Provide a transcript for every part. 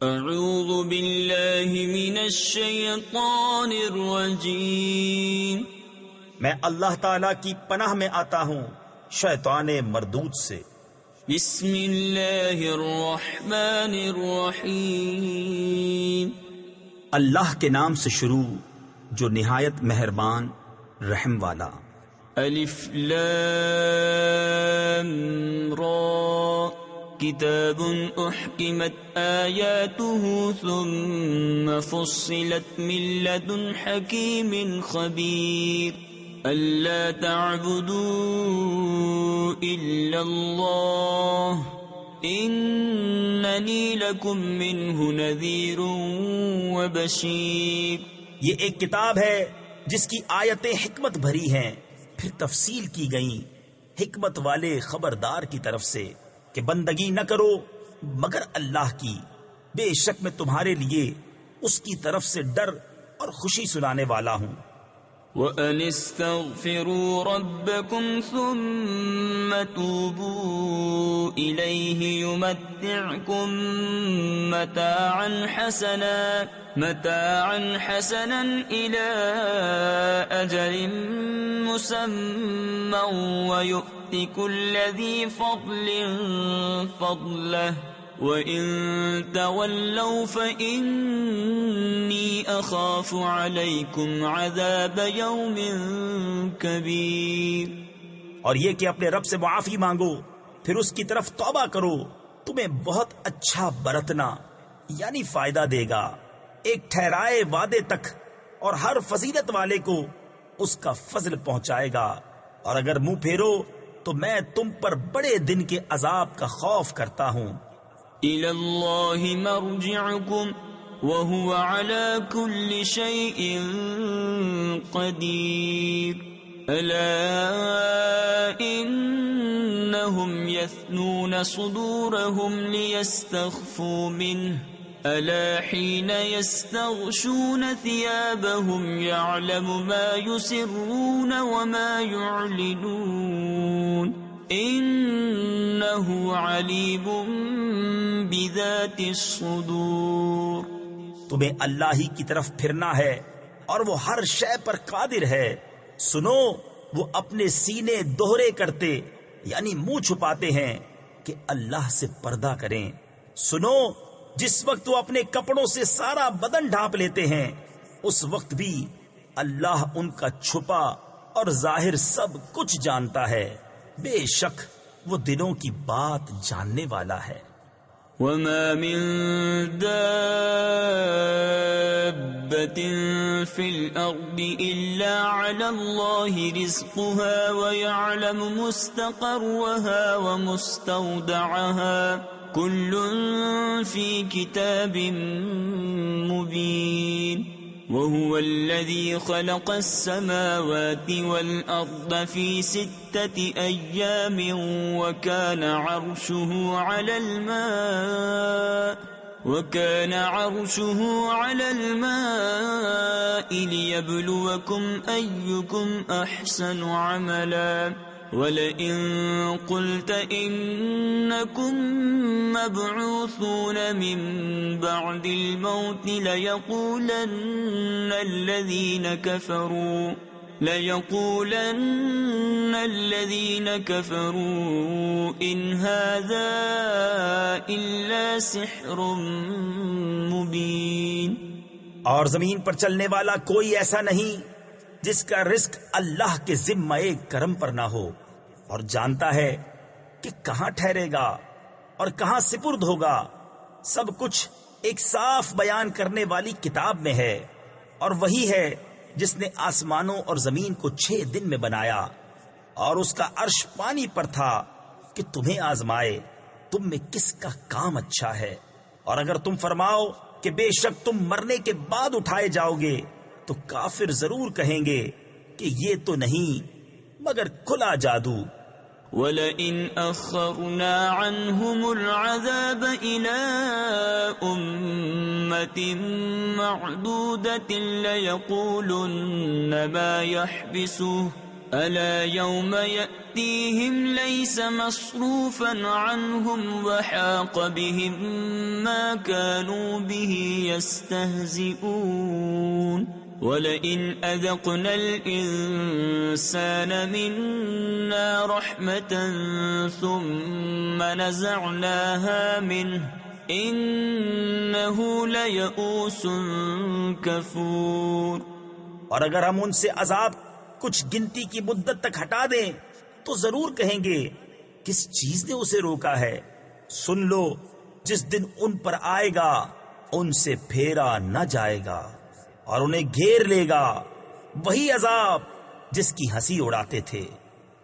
اعوذ باللہ من الشیطان الرجیم، میں اللہ تعالیٰ کی پناہ میں آتا ہوں شیطان مردود سے۔ بسم اللہ الرحمن الرحیم، اللہ کے نام سے شروع جو نہایت مہربان رحم والا۔ الف لام را، کتاب احکمت آیاته ثم فصلت من لدن حکیم خبیر، الا تعبدوا الا اللہ اننی لکم منہ نذیر وبشیر۔ یہ ایک کتاب ہے جس کی آیتیں حکمت بھری ہیں، پھر تفصیل کی گئیں حکمت والے خبردار کی طرف سے کہ بندگی نہ کرو مگر اللہ کی، بے شک میں تمہارے لیے اس کی طرف سے ڈر اور خوشی سنانے والا ہوں۔ وَأَنِ اسْتَغْفِرُوا رَبَّكُمْ ثُمَّ تُوبُوا إِلَيْهِ يُمَتِّعْكُمْ مَتَاعًا حَسَنًا إِلَىٰ أَجَلٍ مُّسَمًّى وَيُؤْتِ كُلَّ ذِي فَضْلٍ فَضْلَهُ وَإِن تَوَلَّوْا فَإِنِّي أَخَافُ عَلَيْكُمْ عَذَابَ يَوْمٍ كَبِيرٍ۔ اور یہ کہ اپنے رب سے معافی مانگو پھر اس کی طرف توبہ کرو، تمہیں بہت اچھا برتنا یعنی فائدہ دے گا ایک ٹھہرائے وعدے تک، اور ہر فضیلت والے کو اس کا فضل پہنچائے گا، اور اگر منہ پھیرو تو میں تم پر بڑے دن کے عذاب کا خوف کرتا ہوں۔ إِلَى اللَّهِ مَرْجِعُكُمْ وَهُوَ عَلَى كُلِّ شَيْءٍ قَدِيرٌ، أَلَا إِنَّهُمْ يَثْنُونَ صُدُورَهُمْ لِيَسْتَخْفُوا مِنْهُ أَلَا حِينَ يَسْتَغْشُونَ ثِيَابَهُمْ يَعْلَمُ مَا يُسِرُّونَ وَمَا يُعْلِنُونَ انہ علیم بذات الصدور۔ تمہیں اللہ ہی کی طرف پھرنا ہے اور وہ ہر شے پر قادر ہے۔ سنو، وہ اپنے سینے دوہرے کرتے یعنی منہ چھپاتے ہیں کہ اللہ سے پردہ کریں۔ سنو، جس وقت وہ اپنے کپڑوں سے سارا بدن ڈھانپ لیتے ہیں اس وقت بھی اللہ ان کا چھپا اور ظاہر سب کچھ جانتا ہے، بے شک وہ دلوں کی بات جاننے والا ہے۔ وَمَا مِن دَابَّةٍ فِي الْأَرْضِ إِلَّا عَلَى اللَّهِ رِزْقُهَا وَيَعْلَمُ مُسْتَقَرَّهَا وَمُسْتَوْدَعَهَا كُلٌّ فِي كِتَابٍ مُبِينٍ۔ وَهُوَ الَّذِي خَلَقَ السَّمَاوَاتِ وَالْأَرْضَ فِي 6 أَيَّامٍ وَكَانَ عَرْشُهُ عَلَى الْمَاءِ لِيَبْلُوَكُمْ أَيُّكُمْ أَحْسَنُ عَمَلًا وَلَئِن قُلْتَ إِنَّكُمْ مَبْعُوثُونَ مِنْ بَعْدِ الْمَوْتِ لَيَقُولَنَّ الَّذِينَ كَفَرُوا إِنْ هَذَا إِلَّا سِحْرٌ مُبِينٌ۔ اور زمین پر چلنے والا کوئی ایسا نہیں جس کا رزق اللہ کے ذمہ کرم پر نہ ہو، اور جانتا ہے کہ کہاں ٹھہرے گا اور کہاں سپرد ہوگا، سب کچھ ایک صاف بیان کرنے والی کتاب میں ہے۔ اور وہی ہے جس نے آسمانوں اور زمین کو 6 دن میں بنایا، اور اس کا عرش پانی پر تھا کہ تمہیں آزمائے تم میں کس کا کام اچھا ہے۔ اور اگر تم فرماؤ کہ بے شک تم مرنے کے بعد اٹھائے جاؤ گے تو کافر ضرور کہیں گے کہ یہ تو نہیں مگر کھلا جادو۔ وَلَئِنْ أَخَّرْنَا عَنْهُمُ الْعَذَابَ إِلَىٰ أُمَّةٍ مَّعْدُودَةٍ لَيَقُولُنَّ مَا يَحْبِسُهُ ألا يوم يأتيهم ليس مصروفا عنهم وحاق بهم ما كانوا به يستهزئون وَلَئِنْ أَذَقْنَا الْإِنسَانَ مِنَّا رَحْمَةً ثُمَّ نَزَعْنَاهَا مِنْهُ إِنَّهُ لَيَئُوسٌ كَفُورٌ۔ اور اگر ہم ان سے عذاب کچھ گنتی کی مدت تک ہٹا دیں تو ضرور کہیں گے کس چیز نے اسے روکا ہے۔ سن لو جس دن ان پر آئے گا ان سے پھیرا نہ جائے گا اور انہیں گھیر لے گا وہی عذاب جس کی ہنسی اڑاتے تھے۔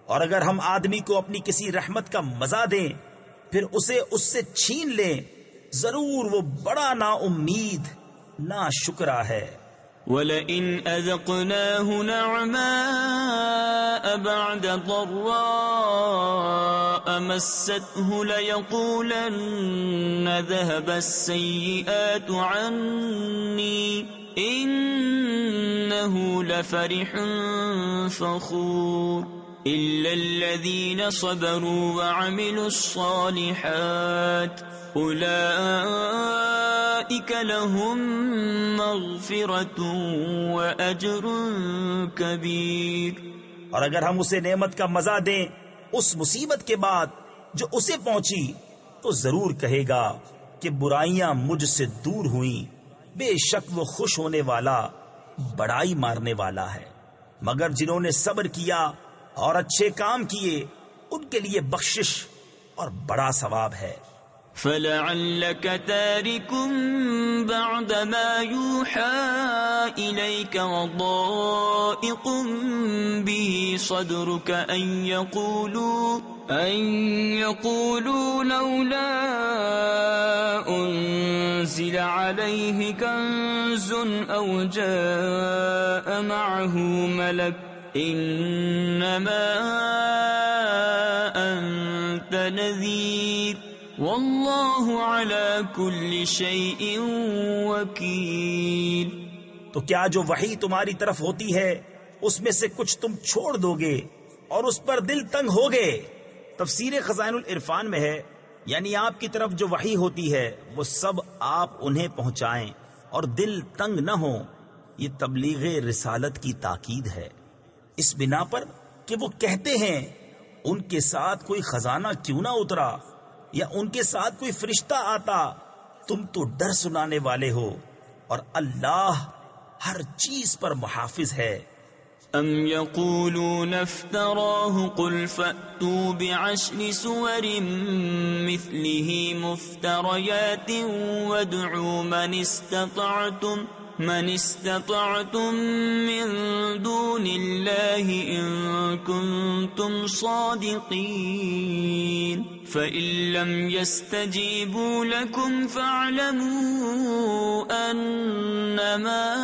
اور اگر ہم آدمی کو اپنی کسی رحمت کا مزہ دیں پھر اسے اس سے چھین لیں ضرور وہ بڑا نا امید نا شکرا ہے۔ وَلَئِنْ أَذَقْنَاهُ نَعْمَاءَ بَعْدَ ضَرَّاءَ مَسَّتْهُ لَيَقُولَنَّ ذَهَبَ السَّيِّئَاتُ عَنِّي إِنَّهُ لَفَرِحٌ فَخُورٌ إِلَّا الَّذِينَ صَبَرُوا وَعَمِلُوا الصَّالِحَاتِ أُولَئِكَ لَهُم مَغْفِرَةٌ وَأَجْرٌ كَبِيرٌ۔ اور اگر ہم اسے نعمت کا مزہ دیں اس مصیبت کے بعد جو اسے پہنچی تو ضرور کہے گا کہ برائیاں مجھ سے دور ہوئیں، بے شک وہ خوش ہونے والا بڑائی مارنے والا ہے۔ مگر جنہوں نے صبر کیا اور اچھے کام کیے ان کے لیے بخشش اور بڑا ثواب ہے۔ فَلَعَلَّكَ تَارِكٌ بَعْدَ مَا يُوحَى إِلَيْكَ وَضَائِقٌ بِهِ صَدْرُكَ أَن يَقُولُوا لَوْلَا أُنزِلَ عَلَيْهِ كَنزٌ أَوْ جَاءَ مَعَهُ مَلَكٌ إِنَّمَا أَنتَ نَذِيرٌ وَاللَّهُ عَلَى كُلِّ شَيْءٍ وَكِيلٌ۔ تو کیا جو وحی تمہاری طرف ہوتی ہے اس میں سے کچھ تم چھوڑ دو گے اور اس پر دل تنگ ہوگے؟ تفسیر خزائن العرفان میں ہے یعنی آپ کی طرف جو وحی ہوتی ہے وہ سب آپ انہیں پہنچائیں اور دل تنگ نہ ہو۔ یہ تبلیغ رسالت کی تاکید ہے اس بنا پر کہ وہ کہتے ہیں ان کے ساتھ کوئی خزانہ کیوں نہ اترا یا ان کے ساتھ کوئی فرشتہ آتا، تم تو ڈر سنانے والے ہو اور اللہ ہر چیز پر محافظ ہے۔ ام یقولون افتراہ قل فأتوا بعشر سور مثلہ مفتریات وادعوا من استطعتم من دون اللہ ان کنتم صادقین فإن لم يستجيبوا لكم فاعلموا أنما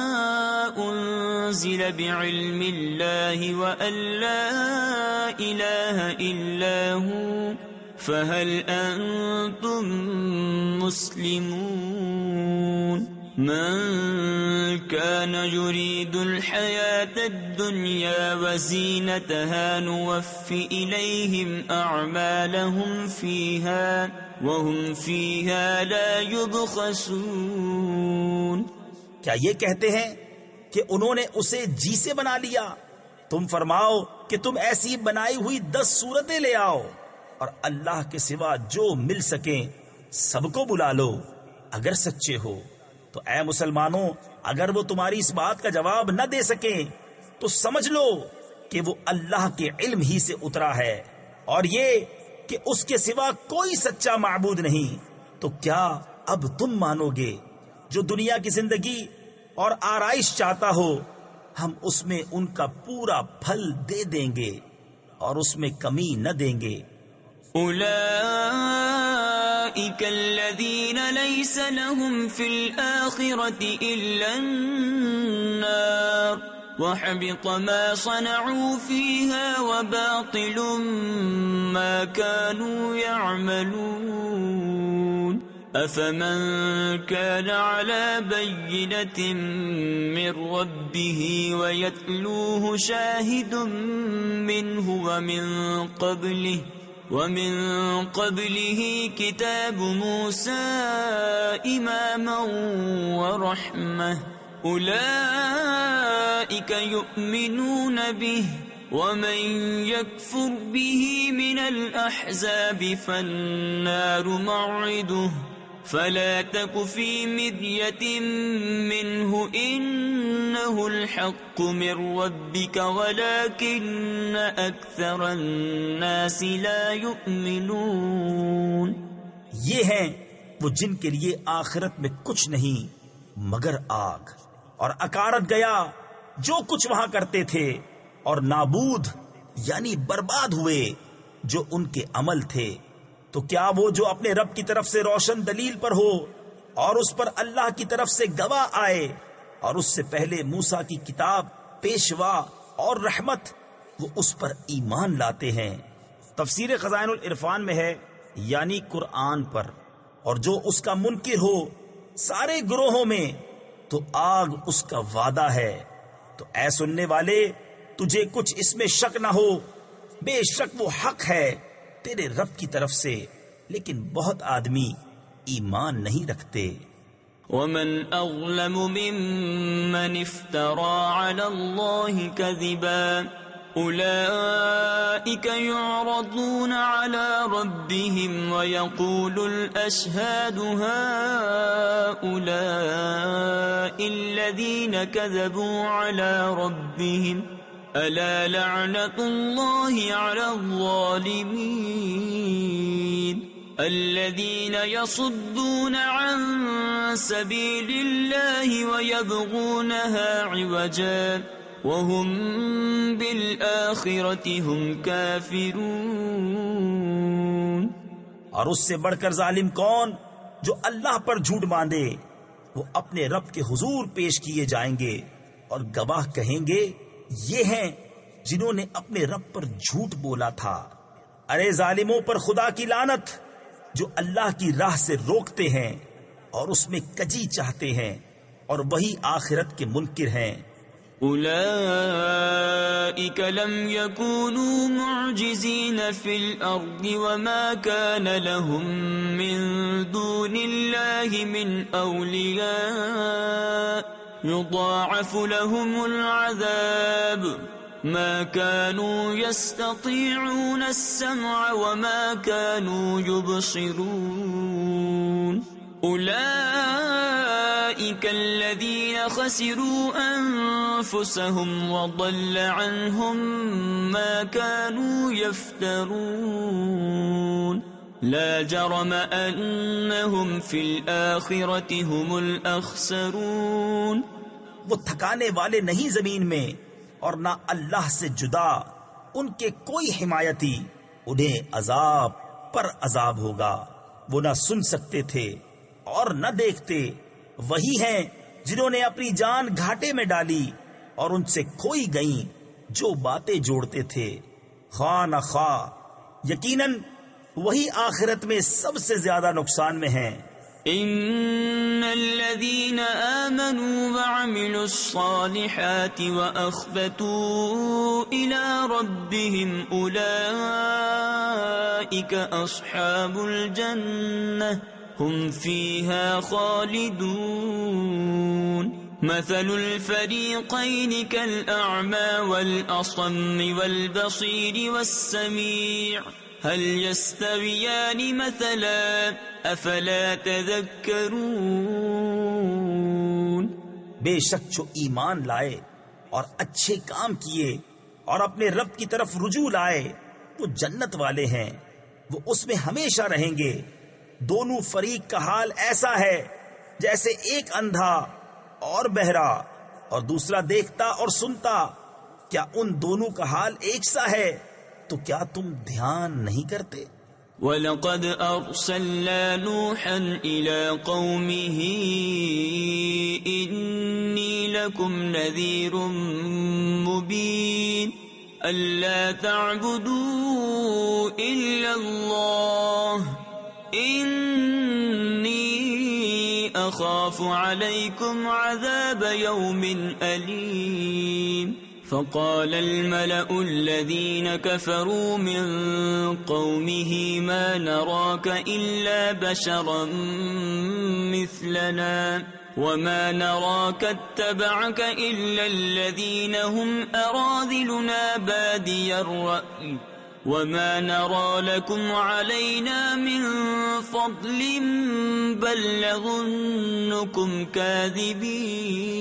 أنزل بعلم الله وأن لا إله إلا هو فهل أنتم مسلمون من كان يريد الحياة الدنيا وزينتها نوف إليهم أعمالهم فيها وهم فيها لا يبخسون۔ کیا یہ کہتے ہیں کہ انہوں نے اسے جی سے بنا لیا؟ تم فرماؤ کہ تم ایسی بنائی ہوئی 10 صورتیں لے آؤ اور اللہ کے سوا جو مل سکیں سب کو بلا لو اگر سچے ہو۔ تو اے مسلمانوں اگر وہ تمہاری اس بات کا جواب نہ دے سکیں تو سمجھ لو کہ وہ اللہ کے علم ہی سے اترا ہے اور یہ کہ اس کے سوا کوئی سچا معبود نہیں۔ تو کیا اب تم مانو گے؟ جو دنیا کی زندگی اور آرائش چاہتا ہو ہم اس میں ان کا پورا پھل دے دیں گے اور اس میں کمی نہ دیں گے۔ أولئك الذين ليس لهم في الآخرة إلا النار وحبط ما صنعوا فيها وباطل ما كانوا يعملون۔ أفمن كان على بينة من ربه ويتلوه شاهد منه ومن قبله كتاب موسى إماما ورحمة أولئك يؤمنون به ومن يكفر به من الأحزاب فالنار موعده فلا تك في مرية منه إنه الحق من ربك ولكن أكثر الناس لا يؤمنون. یہ ہیں وہ جن کے لیے آخرت میں کچھ نہیں مگر آگ، اور اکارت گیا جو کچھ وہاں کرتے تھے، اور نابود یعنی برباد ہوئے جو ان کے عمل تھے. تو کیا وہ جو اپنے رب کی طرف سے روشن دلیل پر ہو اور اس پر اللہ کی طرف سے گواہ آئے اور اس سے پہلے موسیٰ کی کتاب پیشوا اور رحمت، وہ اس پر ایمان لاتے ہیں. تفسیر خزائن العرفان میں ہے یعنی قرآن پر، اور جو اس کا منکر ہو سارے گروہوں میں تو آگ اس کا وعدہ ہے. تو اے سننے والے تجھے کچھ اس میں شک نہ ہو، بے شک وہ حق ہے تیرے رب کی طرف سے، لیکن بہت آدمی ایمان نہیں رکھتے. ومن أظلم ممن افترى على الله كذبا أولئك يعرضون على ربهم ويقول الأشهاد هؤلاء الذين كذبوا على ربهم ألا لعنة الله على الظالمين الذين يصدون عن سبيل الله ويبغونها عوجا وهم بالآخرة هم كافرون. اور اس سے بڑھ کر ظالم کون جو اللہ پر جھوٹ باندھے؟ وہ اپنے رب کے حضور پیش کیے جائیں گے اور گواہ کہیں گے یہ ہیں جنہوں نے اپنے رب پر جھوٹ بولا تھا. ارے ظالموں پر خدا کی لعنت جو اللہ کی راہ سے روکتے ہیں اور اس میں کجی چاہتے ہیں اور وہی آخرت کے منکر ہیں. أولئك لم يكونوا معجزين في الأرض وما كان لهم من دون الله من أولياء يضاعف لهم العذاب ما كانوا يستطيعون السمع وما كانوا يبصرون. أولئك الذين خسروا أنفسهم وضل عنهم ما كانوا يفترون. لا جرم أنهم في الآخرة هم الأخسرون. وہ تھکانے والے نہیں زمین میں اور نہ اللہ سے جدا ان کے کوئی حمایتی. انہیں عذاب پر عذاب ہوگا. وہ نہ سن سکتے تھے اور نہ دیکھتے. وہی ہیں جنہوں نے اپنی جان گھاٹے میں ڈالی اور ان سے کھوئی گئیں جو باتیں جوڑتے تھے خواہ نہ خواہ. یقیناً وہی آخرت میں سب سے زیادہ نقصان میں ہیں. ان الذين آمنوا وعملوا الصالحات وأخبتوا إلى ربهم أولئك أصحاب الجنة هم فيها خالدون. مثل الفريقين كالأعمى والأصم والبصير والسميع هل يستويان مثلا افلا تذكرون. بے شک جو ایمان لائے اور اچھے کام کیے اور اپنے رب کی طرف رجوع لائے وہ جنت والے ہیں، وہ اس میں ہمیشہ رہیں گے. دونوں فریق کا حال ایسا ہے جیسے ایک اندھا اور بہرا اور دوسرا دیکھتا اور سنتا. کیا ان دونوں کا حال ایک سا ہے؟ تو کیا تم دھیان نہیں کرتے؟ وَلَقَدْ أَرْسَلْنَا نُوحًا إِلَىٰ قَوْمِهِ إِنِّي لَكُمْ نَذِيرٌ مُّبِينٌ أَلَّا تَعْبُدُوا إِلَّا اللَّهَ إِنِّي أخاف عليكم عذاب يوم أليم فقال الملأ الذين كفروا من قومه ما نراك إلا بشرا مثلنا وما نراك اتبعك إلا الذين هم أراذلنا بادي الرأي وما نرى لكم علينا من فضل بل نظنكم كاذبين.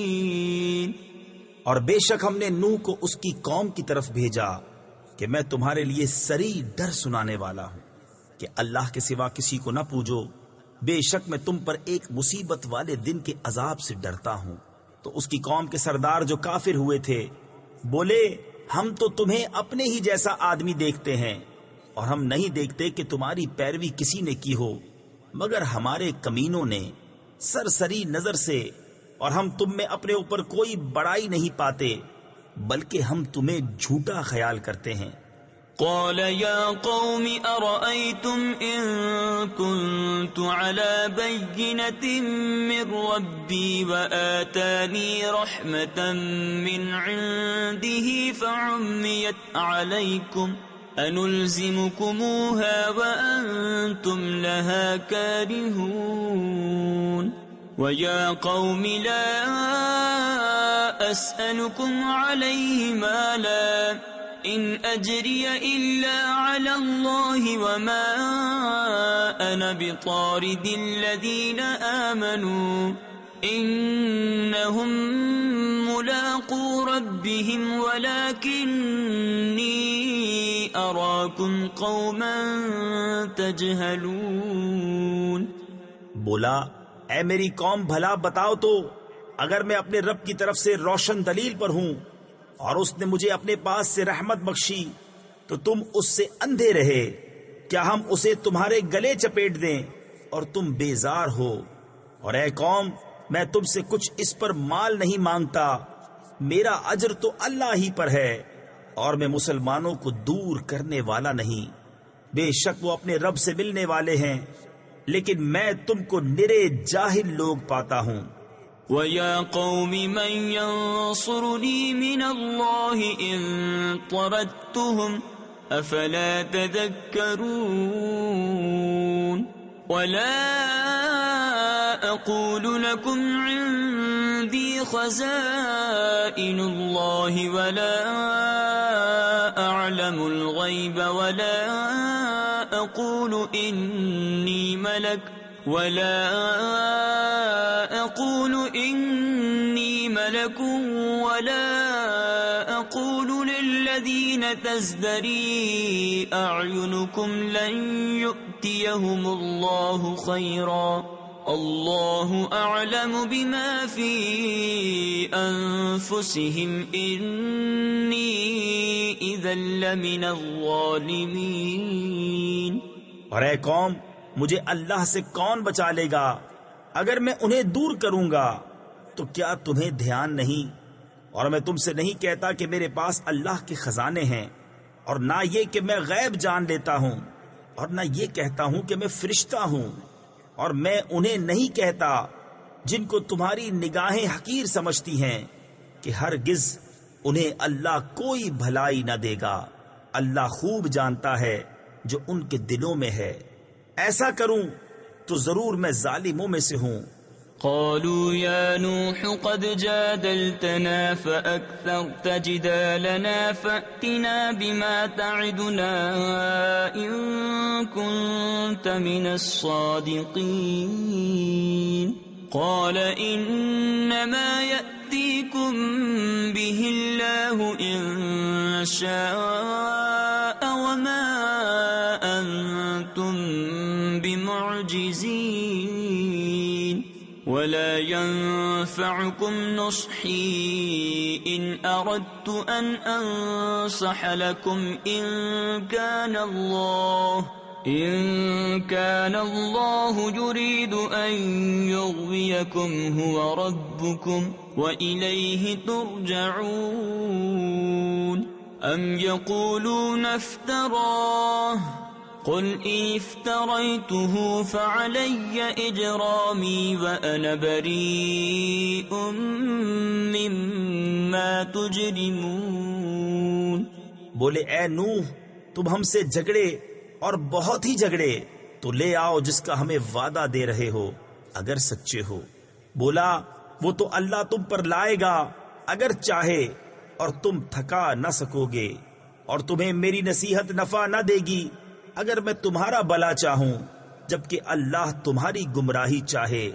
اور بے شک ہم نے نوح کو اس کی قوم کی طرف بھیجا کہ میں تمہارے لیے سری ڈر سنانے والا ہوں کہ اللہ کے سوا کسی کو نہ پوجو. بے شک میں تم پر ایک مصیبت والے دن کے عذاب سے ڈرتا ہوں. تو اس کی قوم کے سردار جو کافر ہوئے تھے بولے ہم تو تمہیں اپنے ہی جیسا آدمی دیکھتے ہیں اور ہم نہیں دیکھتے کہ تمہاری پیروی کسی نے کی ہو مگر ہمارے کمینوں نے سرسری نظر سے، اور ہم تم میں اپنے اوپر کوئی بڑائی نہیں پاتے بلکہ ہم تمہیں جھوٹا خیال کرتے ہیں. قال يا قوم أرأيتم إن كنت على بينة من ربي وآتاني رحمة من عنده فعميت عليكم أنلزمكموها وأنتم لها كارهون ويا قوم لا أسألكم عليه مالا إن أجري إلا على الله وما أنا بطارد الذين آمنوا إنهم ملاقو ربهم ولكني أراكم قوما تجهلون. بولا اے میری قوم بھلا بتاؤ تو اگر میں اپنے رب کی طرف سے روشن دلیل پر ہوں اور اس نے مجھے اپنے پاس سے رحمت بخشی تو تم اس سے اندھے رہے، کیا ہم اسے تمہارے گلے چپیٹ دیں اور تم بیزار ہو؟ اور اے قوم میں تم سے کچھ اس پر مال نہیں مانگتا، میرا اجر تو اللہ ہی پر ہے اور میں مسلمانوں کو دور کرنے والا نہیں. بے شک وہ اپنے رب سے ملنے والے ہیں لیکن میں تم کو نرے جاہل لوگ پاتا ہوں. وَيَا قَوْمِ مَنْ يَنصُرُنِي مِنَ اللَّهِ إِن طَرَدتُّهُمْ أَفَلَا تَذَكَّرُونَ. وَلَا أَقُولُ لَكُمْ عِنْدِي خَزَائِنُ اللَّهِ وَلَا أَعْلَمُ الْغَيْبَ وَلَا أَقُولُ إِنِّي مَلَكٌ ولا أقول للذين تزدري أعينكم لن يؤتيهم الله خيرا الله أعلم بما في أنفسهم إني إذا لمن الظالمين. اور اے قوم مجھے اللہ سے کون بچا لے گا؟ اگر میں انہیں دور کروں گا تو کیا تمہیں دھیان نہیں؟ اور میں تم سے نہیں کہتا کہ میرے پاس اللہ کے خزانے ہیں، اور نہ یہ کہ میں غیب جان لیتا ہوں، اور نہ یہ کہتا ہوں کہ میں فرشتہ ہوں، اور میں انہیں نہیں کہتا جن کو تمہاری نگاہیں حقیر سمجھتی ہیں کہ ہرگز انہیں اللہ کوئی بھلائی نہ دے گا. اللہ خوب جانتا ہے جو ان کے دلوں میں ہے. ایسا کروں تو ضرور میں ظالموں میں سے ہوں. قالوا يا نوح قد جادلتنا فأكثرت جدالنا فأتنا بما تعدنا إن كنت من الصادقين. قال إنما يأتيكم به الله إن شاء وما أنتم بمعجزين ولا ينفعكم نصحي إن أردت أن أنصح لكم إن كان الله يريد أن يغويكم هو ربكم وإليه ترجعون. أم يقولون افتراه قل إن افتريته فعلي إجرامي وأنا بريء مما تجرمون۔ بولے اے نوح، تم ہم سے جھگڑے اور بہت ہی جھگڑے تو لے آؤ جس کا ہمیں وعدہ دے رہے ہو اگر سچے ہو۔ بولا وہ تو اللہ تم پر لائے گا اگر چاہے، اور تم تھکا نہ سکو گے، اور تمہیں میری نصیحت نفع نہ دے گی اگر میں تمہارا بھلا چاہوں، جبکہ اللہ تمہاری گمراہی چاہے۔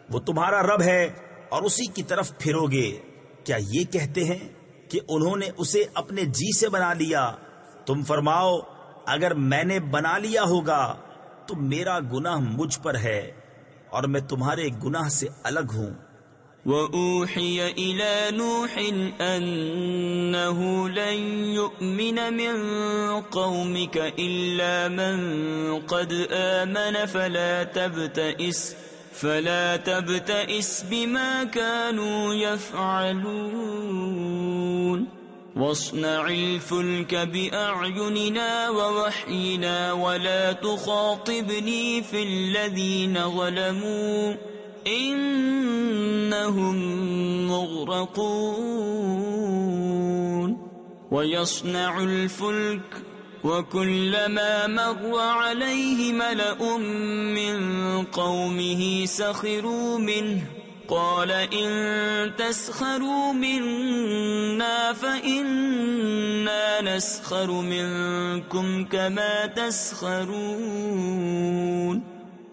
وہ تمہارا رب ہے اور اسی کی طرف پھرو گے۔ کیا یہ کہتے ہیں کہ انہوں نے اسے اپنے جی سے بنا لیا؟ تم فرماؤ اگر میں نے بنا لیا ہوگا تو میرا گناہ مجھ پر ہے اور میں تمہارے گناہ سے الگ ہوں۔ وَأُوحِيَ إِلَى نُوحٍ أَنَّهُ لَن يُؤْمِنَ مِن قَوْمِكَ إِلَّا مَن قَدْ آمَنَ فَلَا تَبْتَئِسْ بِمَا كَانُوا يَفْعَلُونَ وَاصْنَعِ الْفُلْكَ بِأَعْيُنِنَا وَوَحْيِنَا وَلَا تُخَاطِبْنِي فِي الَّذِينَ ظَلَمُوا إِنَّهُمْ مُغْرَقُونَ وَيَصْنَعُ الْفُلْكَ وَكُلَّمَا مَرَّ عَلَيْهِ مَلَأٌ مِّن قَوْمِهِ سَخِرُوا مِنْهُ قَالَ إِن تَسْخَرُوا مِنَّا فَإِنَّا نَسْخَرُ مِنكُمْ كَمَا تَسْخَرُونَ۔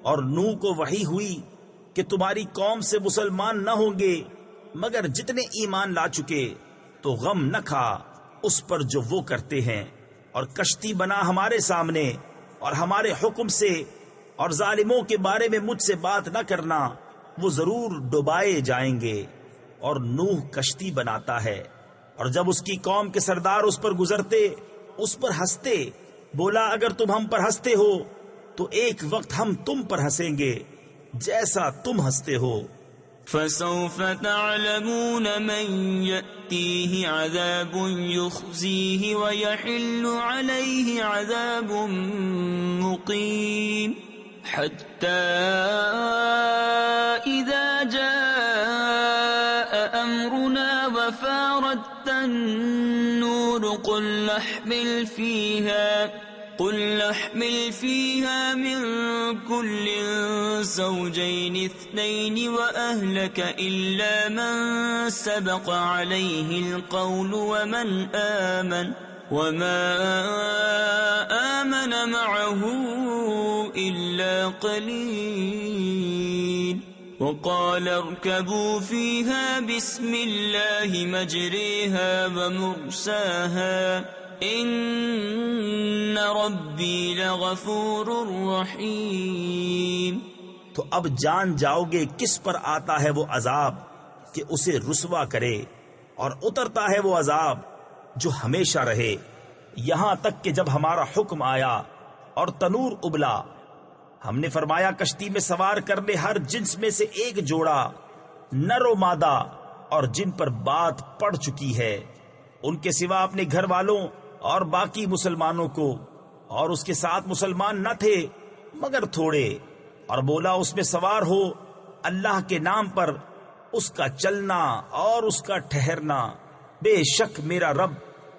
اور نوح کو وحی ہوئی کہ تمہاری قوم سے مسلمان نہ ہوں گے مگر جتنے ایمان لا چکے، تو غم نہ کھا اس پر جو وہ کرتے ہیں، اور کشتی بنا ہمارے سامنے اور ہمارے حکم سے، اور ظالموں کے بارے میں مجھ سے بات نہ کرنا، وہ ضرور ڈبائے جائیں گے۔ اور نوح کشتی بناتا ہے، اور جب اس کی قوم کے سردار اس پر گزرتے اس پر ہنستے، بولا اگر تم ہم پر ہنستے ہو تو ایک وقت ہم تم پر ہنسیں گے جیسا تم ہنستے ہو۔ فَسَوْفَ تَعْلَمُونَ مَنْ يَأْتِيهِ عَذَابٌ يُخْزِيهِ وَيَحِلُّ عَلَيْهِ عَذَابٌ مُقِيمٌ حَتَّى إِذَا جَاءَ أَمْرُنَا وَفَارَتِ النُّورُ قُلْ نَحْمِلْ فِيهَا مِن كُلٍّ زَوْجَيْنِ اثْنَيْنِ وَأَهْلَكَ إِلَّا مَن سَبَقَ عَلَيْهِ الْقَوْلُ وَمَا آمَنَ مَعَهُ إِلَّا قَلِيلٌ وَقَالَ ارْكَبُوا فِيهَا بِسْمِ اللَّهِ مَجْرَاهَا وَمُرْسَاهَا ان ربی لغفور رحیم۔ تو اب جان جاؤ گے کس پر آتا ہے وہ عذاب کہ اسے رسوا کرے، اور اترتا ہے وہ عذاب جو ہمیشہ رہے، یہاں تک کہ جب ہمارا حکم آیا اور تنور ابلا، ہم نے فرمایا کشتی میں سوار کر لے ہر جنس میں سے ایک جوڑا، نر و مادہ، اور جن پر بات پڑ چکی ہے، ان کے سوا اپنے گھر والوں اور باقی مسلمانوں کو، اور اس کے ساتھ مسلمان نہ تھے مگر تھوڑے، اور بولا اس میں سوار ہو اللہ کے نام پر، اس کا چلنا اور اس کا ٹھہرنا، بے شک میرا رب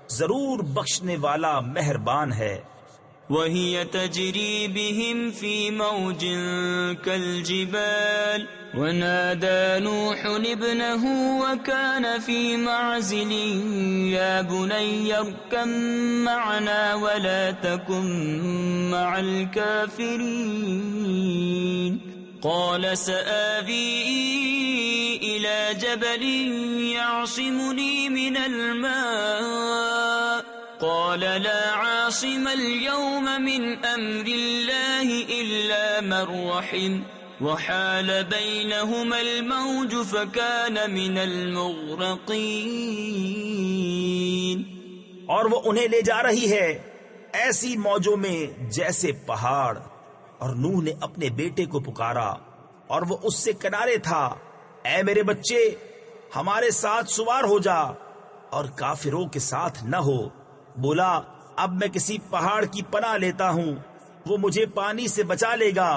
ضرور بخشنے والا مہربان ہے۔ وَهِيَ تَجْرِي بِهِمْ فِي مَوْجٍ كَالْجِبَالِ وَنَادَى نُوحٌ ابْنَهُ وَكَانَ فِي مَعْزِلٍ يَا بُنَيَّ ارْكَب مَّعَنَا وَلَا تَكُن مَّعَ الْكَافِرِينَ قَالَ سَآوِي إِلَى جَبَلٍ يَعْصِمُنِي مِنَ الْمَاءِ قَالَ لَا عَاصِمَ الْيَوْمَ مِنْ أَمْرِ اللَّهِ إِلَّا مَن رَّحِمَ وَحَالَ بَيْنَهُمَا الْمَوْجُ فَكَانَ مِنَ الْمُغْرَقِينَ۔ اور وہ انہیں لے جا رہی ہے ایسی موجوں میں جیسے پہاڑ، اور نوح نے اپنے بیٹے کو پکارا اور وہ اس سے کنارے تھا، اے میرے بچے ہمارے ساتھ سوار ہو جا اور کافروں کے ساتھ نہ ہو۔ بولا اب میں کسی پہاڑ کی پناہ لیتا ہوں وہ مجھے پانی سے بچا لے گا۔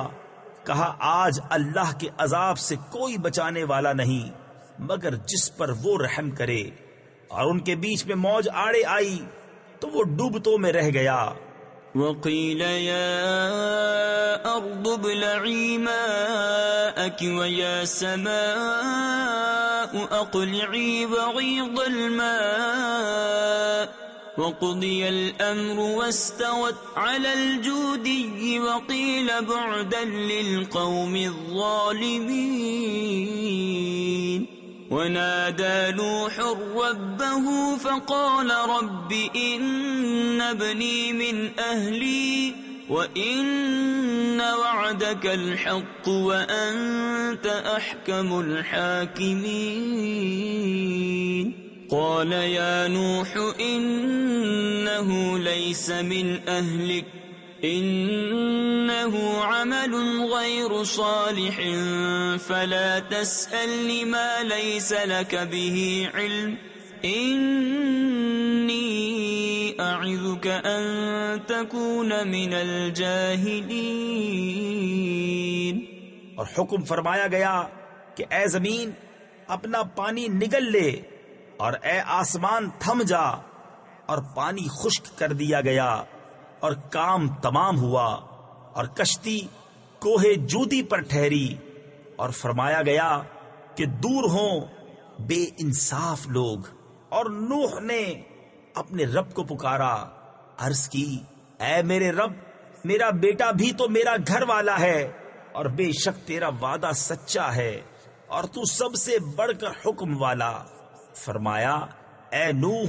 کہا آج اللہ کے عذاب سے کوئی بچانے والا نہیں مگر جس پر وہ رحم کرے۔ اور ان کے بیچ میں موج آڑے آئی تو وہ ڈوبتوں میں رہ گیا۔ وقيل يا أرض ابلعي ماءك ويا سماء أقلعي وغيض الماء وقضي الأمر واستوت على الجودي وقيل بعدا للقوم الظالمين ونادى نوح ربه فقال رب إن ابني من أهلي وإن وعدك الحق وأنت أحكم الحاكمين قال يا نوح إنه ليس من أهلك إنه عمل غير صالح فلا تسألني ما ليس لك به علم إني أعظك أن تكون من الجاهلين۔ اور حکم فرمایا گیا کہ اے زمین اپنا پانی نگل لے اور اے آسمان تھم جا، اور پانی خشک کر دیا گیا اور کام تمام ہوا، اور کشتی کوہ جودی پر ٹھہری، اور فرمایا گیا کہ دور ہوں بے انصاف لوگ۔ اور نوح نے اپنے رب کو پکارا، عرض کی اے میرے رب، میرا بیٹا بھی تو میرا گھر والا ہے، اور بے شک تیرا وعدہ سچا ہے اور تو سب سے بڑھ کر حکم والا۔ فرمایا اے نوح،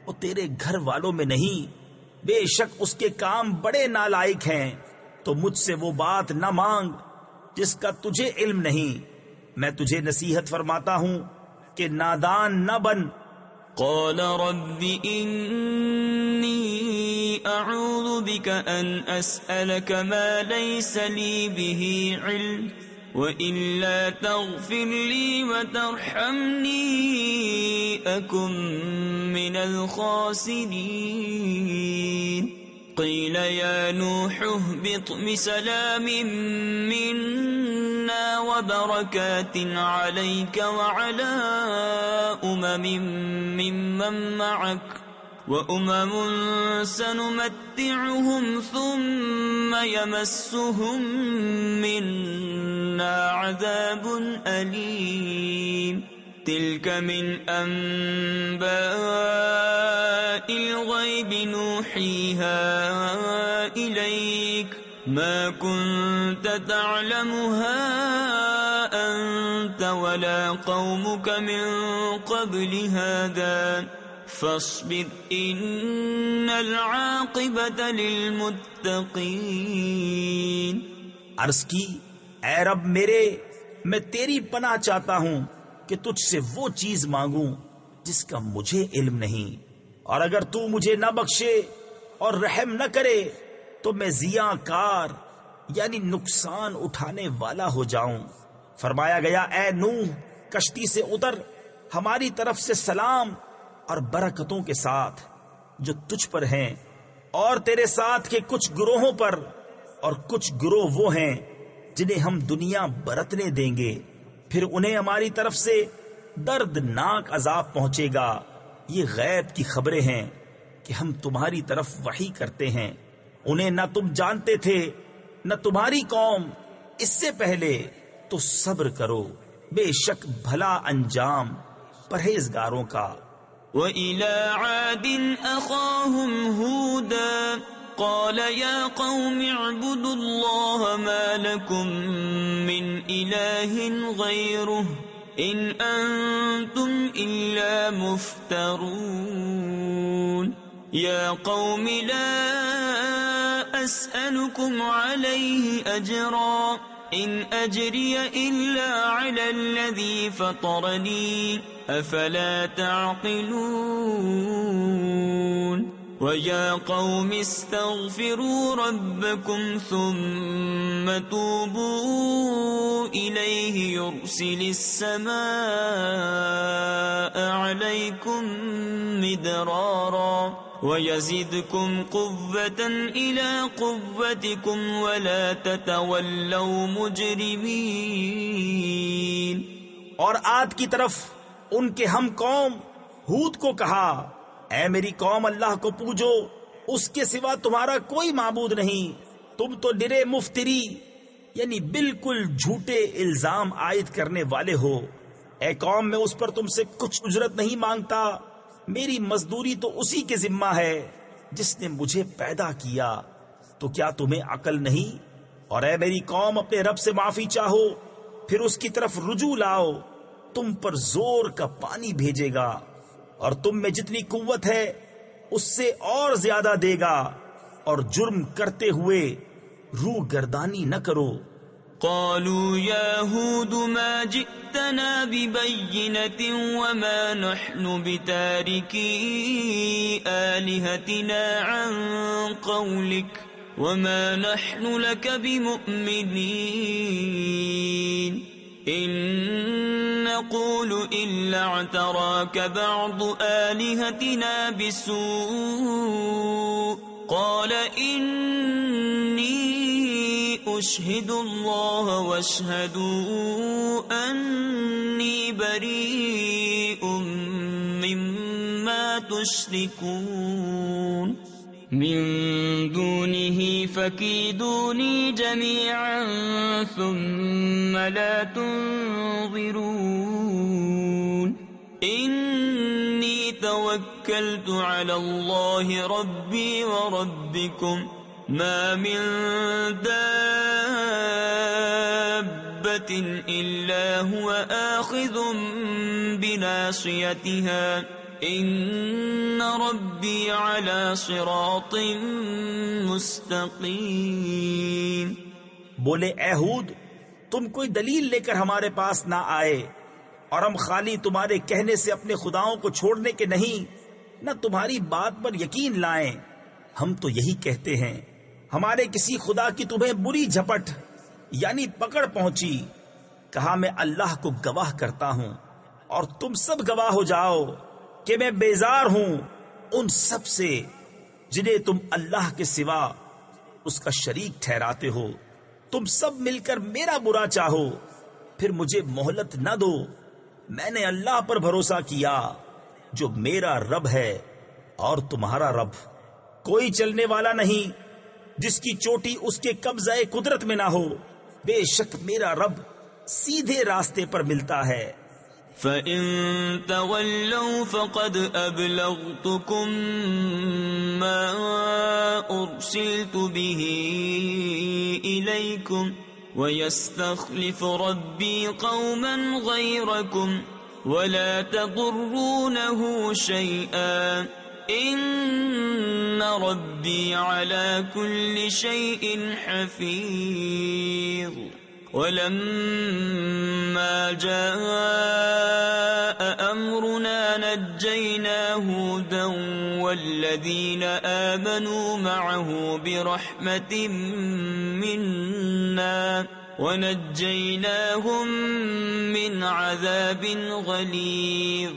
وہ تیرے گھر والوں میں نہیں، بے شک اس کے کام بڑے نالائق ہیں، تو مجھ سے وہ بات نہ مانگ جس کا تجھے علم نہیں۔ میں تجھے نصیحت فرماتا ہوں کہ نادان نہ بن۔ قال رب إني أعوذ بك أن أسألك ما ليس لي به علم وإلا تغفر لي وترحمني أكن من الخاسرين قيل يا نوح اهبط بسلام منا وبركات عليك وعلى ممن معك وأمم سنمتعهم ثم يمسهم منا عذاب أليم تلك من أنباء الغيب نوحيها إليك ما كنت تعلمها أنت ولا قومك من قبل هذا فاصبر إن العاقبة للمتقين۔ عرض کی اے رب میرے، میں تیری پناہ چاہتا ہوں کہ تجھ سے وہ چیز مانگوں جس کا مجھے علم نہیں، اور اگر تو مجھے نہ بخشے اور رحم نہ کرے تو میں ضیاء کار یعنی نقصان اٹھانے والا ہو جاؤں۔ فرمایا گیا اے نوح، کشتی سے اتر ہماری طرف سے سلام اور برکتوں کے ساتھ جو تجھ پر ہیں اور تیرے ساتھ کے کچھ گروہوں پر، اور کچھ گروہ وہ ہیں جنہیں ہم دنیا برتنے دیں گے، پھر انہیں ہماری طرف سے دردناک عذاب پہنچے گا۔ یہ غیب کی خبریں ہیں کہ ہم تمہاری طرف وحی کرتے ہیں، انہیں نہ تم جانتے تھے نہ تمہاری قوم اس سے پہلے، تو صبر کرو، بے شک بھلا انجام پرہیزگاروں کا۔ وَإِلَىٰ عَادٍ أَخَاهُمْ هُودًا قَالَ يَا قَوْمِ اعْبُدُوا اللَّهَ مَا لَكُم مِّنْ إِلَٰهٍ غَيْرُهُ إِنْ أَنتُمْ إِلَّا مُفْتَرُونَ يَا قَوْمِ لَا أَسْأَلُكُمْ عَلَيْهِ أَجْرًا إِنْ أَجْرِيَ إِلَّا عَلَى الَّذِي فَطَرَنِي أَفَلَا تَعْقِلُونَ وَيَا قَوْمِ اسْتَغْفِرُوا رَبَّكُمْ ثُمَّ تُوبُوا إِلَيْهِ يُرْسِلِ السَّمَاءَ عَلَيْكُمْ مِدْرَارًا وَيَزِدْكُمْ قُوَّةً إِلَى قُوَّتِكُمْ وَلَا تَتَوَلَّوْا مُجْرِمِينَ۔ اور عاد کی طرف ان کے ہم قوم ہود کو کہا، اے میری قوم، اللہ کو پوجو، اس کے سوا تمہارا کوئی معبود نہیں، تم تو ڈرے مفتری یعنی بالکل جھوٹے الزام عائد کرنے والے ہو۔ اے قوم، میں اس پر تم سے کچھ اجرت نہیں مانگتا، میری مزدوری تو اسی کے ذمہ ہے جس نے مجھے پیدا کیا، تو کیا تمہیں عقل نہیں؟ اور اے میری قوم، اپنے رب سے معافی چاہو، پھر اس کی طرف رجوع لاؤ، تم پر زور کا پانی بھیجے گا اور تم میں جتنی قوت ہے اس سے اور زیادہ دے گا، اور جرم کرتے ہوئے روح گردانی نہ کرو۔ قالوا يا هود ما جئتنا ببينة وما نحن بتاركي آلهتنا عن قولك وما نحن لك بمؤمنين إن نقول إلا اعتراك بعض آلهتنا بسوء قال إني أشهد الله واشهدوا أني بريء مما تشركون من دونه فكيدوني جميعا ثم لا تنظرون إني توكلت على الله ربي وربكم ما من دابة إلا هو آخذ بناصيتها إن ربي على صراط مستقيم۔ بولے اے ہود، تم کوئی دلیل لے کر ہمارے پاس نہ آئے، اور ہم خالی تمہارے کہنے سے اپنے خداؤں کو چھوڑنے کے نہیں، نہ تمہاری بات پر یقین لائیں۔ ہم تو یہی کہتے ہیں، ہمارے کسی خدا کی تمہیں بری جھپٹ یعنی پکڑ پہنچی۔ کہا میں اللہ کو گواہ کرتا ہوں اور تم سب گواہ ہو جاؤ کہ میں بیزار ہوں ان سب سے جنہیں تم اللہ کے سوا اس کا شریک ٹھہراتے ہو۔ تم سب مل کر میرا برا چاہو، پھر مجھے مہلت نہ دو۔ میں نے اللہ پر بھروسہ کیا جو میرا رب ہے اور تمہارا رب۔ کوئی چلنے والا نہیں جس کی چوٹی اس کے قبضہ قدرت میں نہ ہو۔ بے شک میرا رب سیدھے راستے پر ملتا ہے۔ فَإِن تَوَلَّوْا فَقَدْ أَبْلَغْتُكُم مَّا أُرْسِلْتُ بِهِ إِلَيْكُمْ وَيَسْتَخْلِفُ رَبِّي قَوْمًا غَيْرَكُمْ وَلَا تَضُرُّونَهُ شَيْئًا إِنَّ رَبِّي عَلَى كُلِّ شَيْءٍ حَفِيظٌ۔ وَلَمَّا جَاءَ أَمْرُنَا نَجَّيْنَا هُودًا وَالَّذِينَ آمَنُوا مَعَهُ بِرَحْمَةٍ مِّنَّا وَنَجَّيْنَاهُم مِّنْ عَذَابٍ غَلِيظٍ۔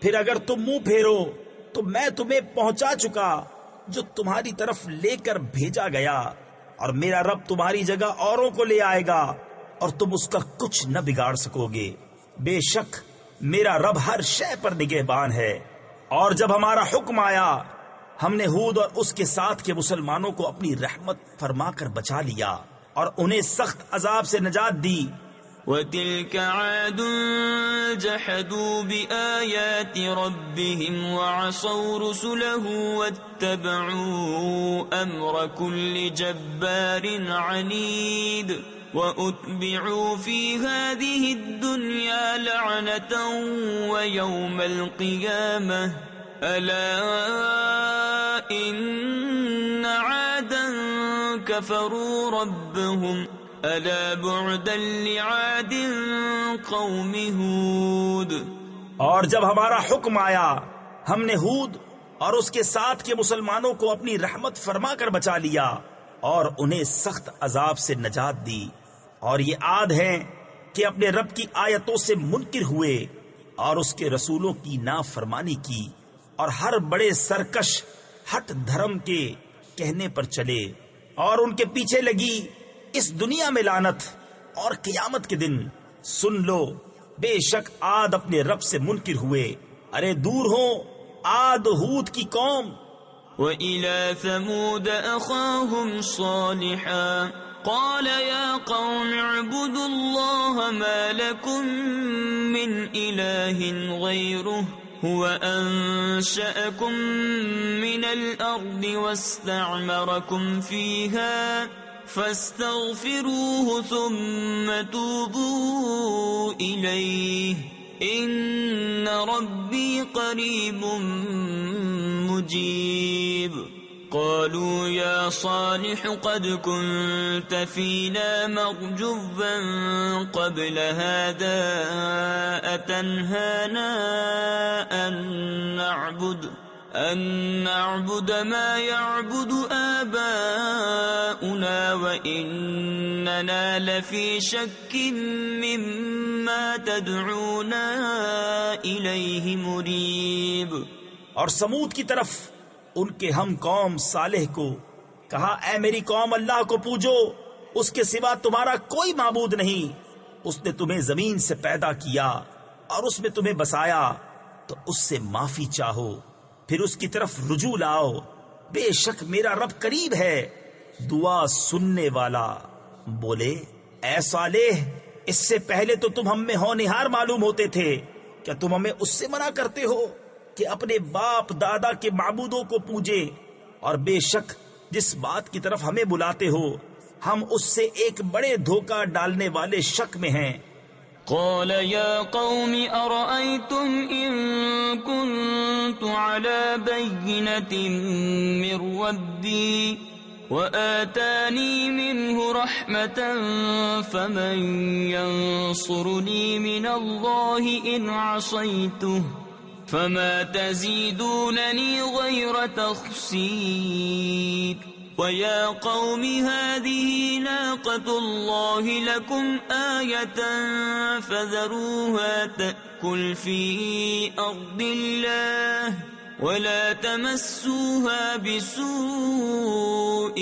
پھر اگر تم منہ پھیرو تو میں تمہیں پہنچا چکا جو تمہاری طرف لے کر بھیجا گیا، اور میرا رب تمہاری جگہ اوروں کو لے آئے گا اور تم اس کا کچھ نہ بگاڑ سکو گے۔ بے شک میرا رب ہر شے پر نگہبان ہے۔ اور جب ہمارا حکم آیا، ہم نے ہود اور اس کے ساتھ کے مسلمانوں کو اپنی رحمت فرما کر بچا لیا اور انہیں سخت عذاب سے نجات دی۔ وَتِلْكَ عَادٌ جَحَدُوا بِآيَاتِ رَبِّهِمْ وَعَصَوْا رُسُلَهُ وَاتَّبَعُوا أَمْرَ كُلِّ جَبَّارٍ عَنِيدٍ وَأُتْبِعُوا فِي هَذِهِ الدُّنْيَا لَعْنَةً وَيَوْمَ الْقِيَامَةِ أَلَا إِنَّ عَادًا كَفَرُوا رَبَّهُمْ أَلَا بُعْدًا لِعَادٍ قَوْمِ ہود۔ اور جب ہمارا حکم آیا، ہم نے ہود اور اس کے ساتھ کے مسلمانوں کو اپنی رحمت فرما کر بچا لیا اور انہیں سخت عذاب سے نجات دی۔ اور یہ عاد ہیں کہ اپنے رب کی آیتوں سے منکر ہوئے اور اس کے رسولوں کی نافرمانی کی، اور ہر بڑے سرکش ہٹ دھرم کے کہنے پر چلے، اور ان کے پیچھے لگی اس دنیا میں لعنت اور قیامت کے دن۔ سن لو، بے شک عاد اپنے رب سے منکر ہوئے، ارے دور ہو عاد ہود کی قوم۔ وَإِلَى ثَمُودَ أَخَاهُمْ صَالِحًا قَالَ يَا قَوْمِ اعْبُدُوا اللَّهَ مَا لَكُمْ مِنْ إِلَٰهٍ غَيْرُهُ هُوَ أَنشَأَكُم مِّنَ الْأَرْضِ وَاسْتَعْمَرَكُمْ فِيهَا فَاسْتَغْفِرُوهُ ثُمَّ تُوبُوا إِلَيْهِ إِنَّ رَبِّي قَرِيبٌ مُّجِيبٌ۔ قالوا يا صالح قد كنت فينا مرجوا قبل هذا أتنهانا أن نعبد ما يعبد آباؤنا وإننا لفي شك مما تدعونا إليه مريب۔ اور سمود کی طرف ان کے ہم قوم صالح کو کہا، اے میری قوم، اللہ کو پوجو، اس کے سوا تمہارا کوئی معبود نہیں۔ اس نے تمہیں زمین سے پیدا کیا اور اس میں تمہیں بسایا، تو اس سے معافی چاہو، پھر اس کی طرف رجوع لاؤ، بے شک میرا رب قریب ہے، دعا سننے والا۔ بولے، اے صالح، اس سے پہلے تو تم ہم میں ہونہار معلوم ہوتے تھے، کیا تم ہمیں اس سے منع کرتے ہو کہ اپنے باپ دادا کے معبودوں کو پوجے؟ اور بے شک جس بات کی طرف ہمیں بلاتے ہو ہم اس سے ایک بڑے دھوکہ ڈالنے والے شک میں ہیں۔ قال يا قوم أرأيتم إن كنت على بينة من ربي وآتاني منه رحمة فمن ينصرني من الله إن عصيته فما تزيدونني غير تخسير۔ وَيَا قَوْمِ هَٰذِهِ نَاقَةُ اللَّهِ لَكُمْ آيَةً فَذَرُوهَا تَأْكُلْ فِي أَرْضِ اللَّهِ وَلَا تَمَسُّوهَا بِسُوءٍ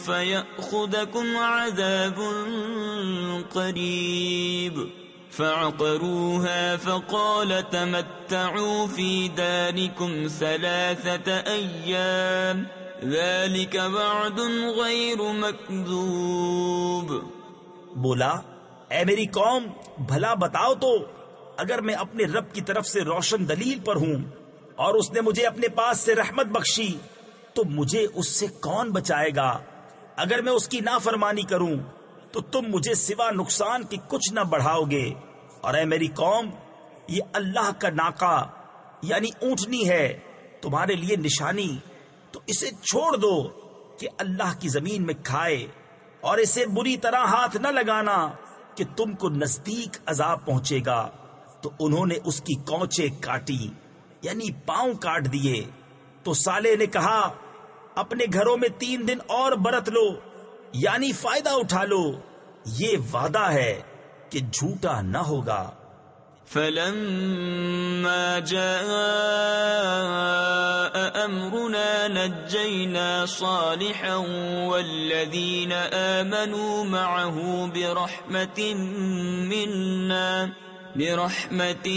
فَيَأْخُذَكُمْ عَذَابٌ قَرِيبٌ۔ فَعَقَرُوهَا فَقَالَ تَمَتَّعُوا فِي دَارِكُمْ 3 أَيَّامٍ ذَلِكَ وَعْدٌ غَيْرُ مَكْذُوبٍ۔ بولا، اے میری قوم، بھلا بتاؤ تو، اگر میں اپنے رب کی طرف سے روشن دلیل پر ہوں اور اس نے مجھے اپنے پاس سے رحمت بخشی تو مجھے اس سے کون بچائے گا؟ اگر میں اس کی نافرمانی کروں تو تم مجھے سوا نقصان کی کچھ نہ بڑھاؤ گے۔ اور اے میری قوم، یہ اللہ کا ناقہ یعنی اونٹنی ہے تمہارے لیے نشانی، تو اسے چھوڑ دو کہ اللہ کی زمین میں کھائے، اور اسے بری طرح ہاتھ نہ لگانا کہ تم کو نزدیک عذاب پہنچے گا۔ تو انہوں نے اس کی کونچیں کاٹی یعنی پاؤں کاٹ دیے۔ تو صالح نے کہا، اپنے گھروں میں 3 دن اور برت لو یعنی فائدہ اٹھا لو، یہ وعدہ ہے کہ جھوٹا نہ ہوگا۔ فَلَمَّا جَاءَ أَمْرُنَا نَجَّيْنَا صَالِحًا وَالَّذِينَ آمَنُوا مَعَهُ بِرَحْمَةٍ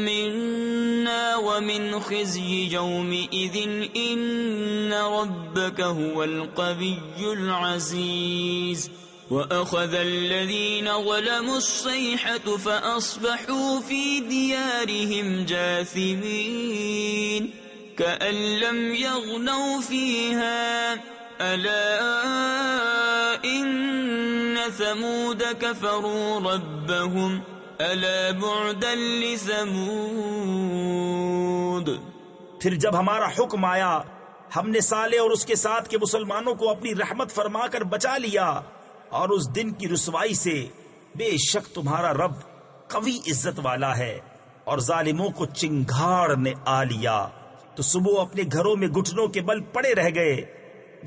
مِّنَّا وَمِنْ خِزْيِ يَوْمِئِذٍ إِنَّ رَبَّكَ هُوَ الْقَوِيُّ الْعَزِيزُ۔ وَأَخَذَ الَّذِينَ ظَلَمُوا الصَّيْحَةُ فَأَصْبَحُوا فِي دِيَارِهِمْ جَاثِمِينَ كَأَن لَّمْ يَغْنَوْا فِيهَا أَلَا إِنَّ ثَمُودَ كَفَرُوا رَبَّهُمْ أَلَا بُعْدًا لِّثَمُودَ۔ پھر جب ہمارا حکم آیا ہم نے صالح اور اس کے ساتھ کے مسلمانوں کو اپنی رحمت فرما کر بچا لیا، اور اس دن کی رسوائی سے بے شک تمہارا رب قوی عزت والا ہے، اور ظالموں کو چنگھاڑ نے آ لیا۔ تو صبح اپنے گھروں میں گھٹنوں کے بل پڑے رہ گئے،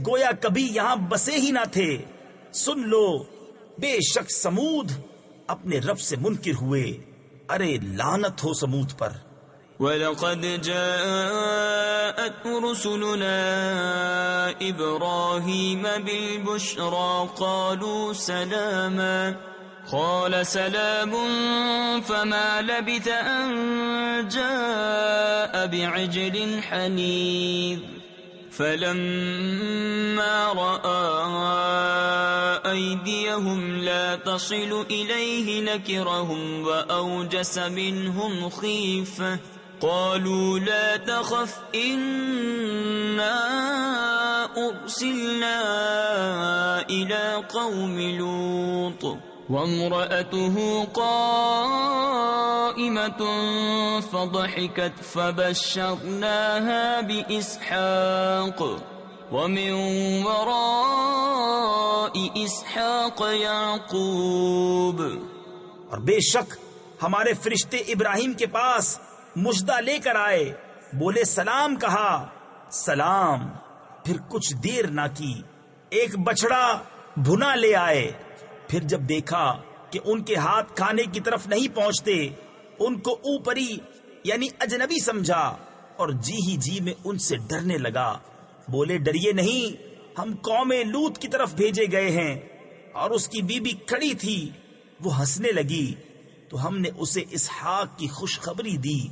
گویا کبھی یہاں بسے ہی نہ تھے۔ سن لو، بے شک سمود اپنے رب سے منکر ہوئے، ارے لعنت ہو سمود پر۔ وَلَقَدْ جَاءَتْ رُسُلُنَا إِبْرَاهِيمَ بِالْبُشْرَى قَالُوا سَلَامًا قَالَ سَلَامٌ فَمَا لَبِثَ أَن جَاءَ بِعِجْلٍ حَنِيذٍ فَلَمَّا رَأَى أَيْدِيَهُمْ لَا تَصِلُ إِلَيْهِ نَكِرَهُمْ وَأَوْجَسَ مِنْهُمْ خِيفَةً قالوا لا تخف إنا أرسلنا إلى قوم لوط وامرأته قائمة فضحكت فبشرناها بإسحاق ومن وراء إسحاق يعقوب۔ اور بے شک ہمارے فرشتے ابراہیم کے پاس مژدہ لے کر آئے، بولے سلام کہا، سلام، پھر کچھ دیر نہ کی ایک بچڑا بھنا لے آئے۔ پھر جب دیکھا کہ ان کے ہاتھ کھانے کی طرف نہیں پہنچتے، ان کو اوپری یعنی اجنبی سمجھا اور جی ہی جی میں ان سے ڈرنے لگا، بولے ڈریے نہیں، ہم قوم لوط کی طرف بھیجے گئے ہیں۔ اور اس کی بیوی کھڑی تھی، وہ ہنسنے لگی تو ہم نے اسے اسحاق کی خوشخبری دی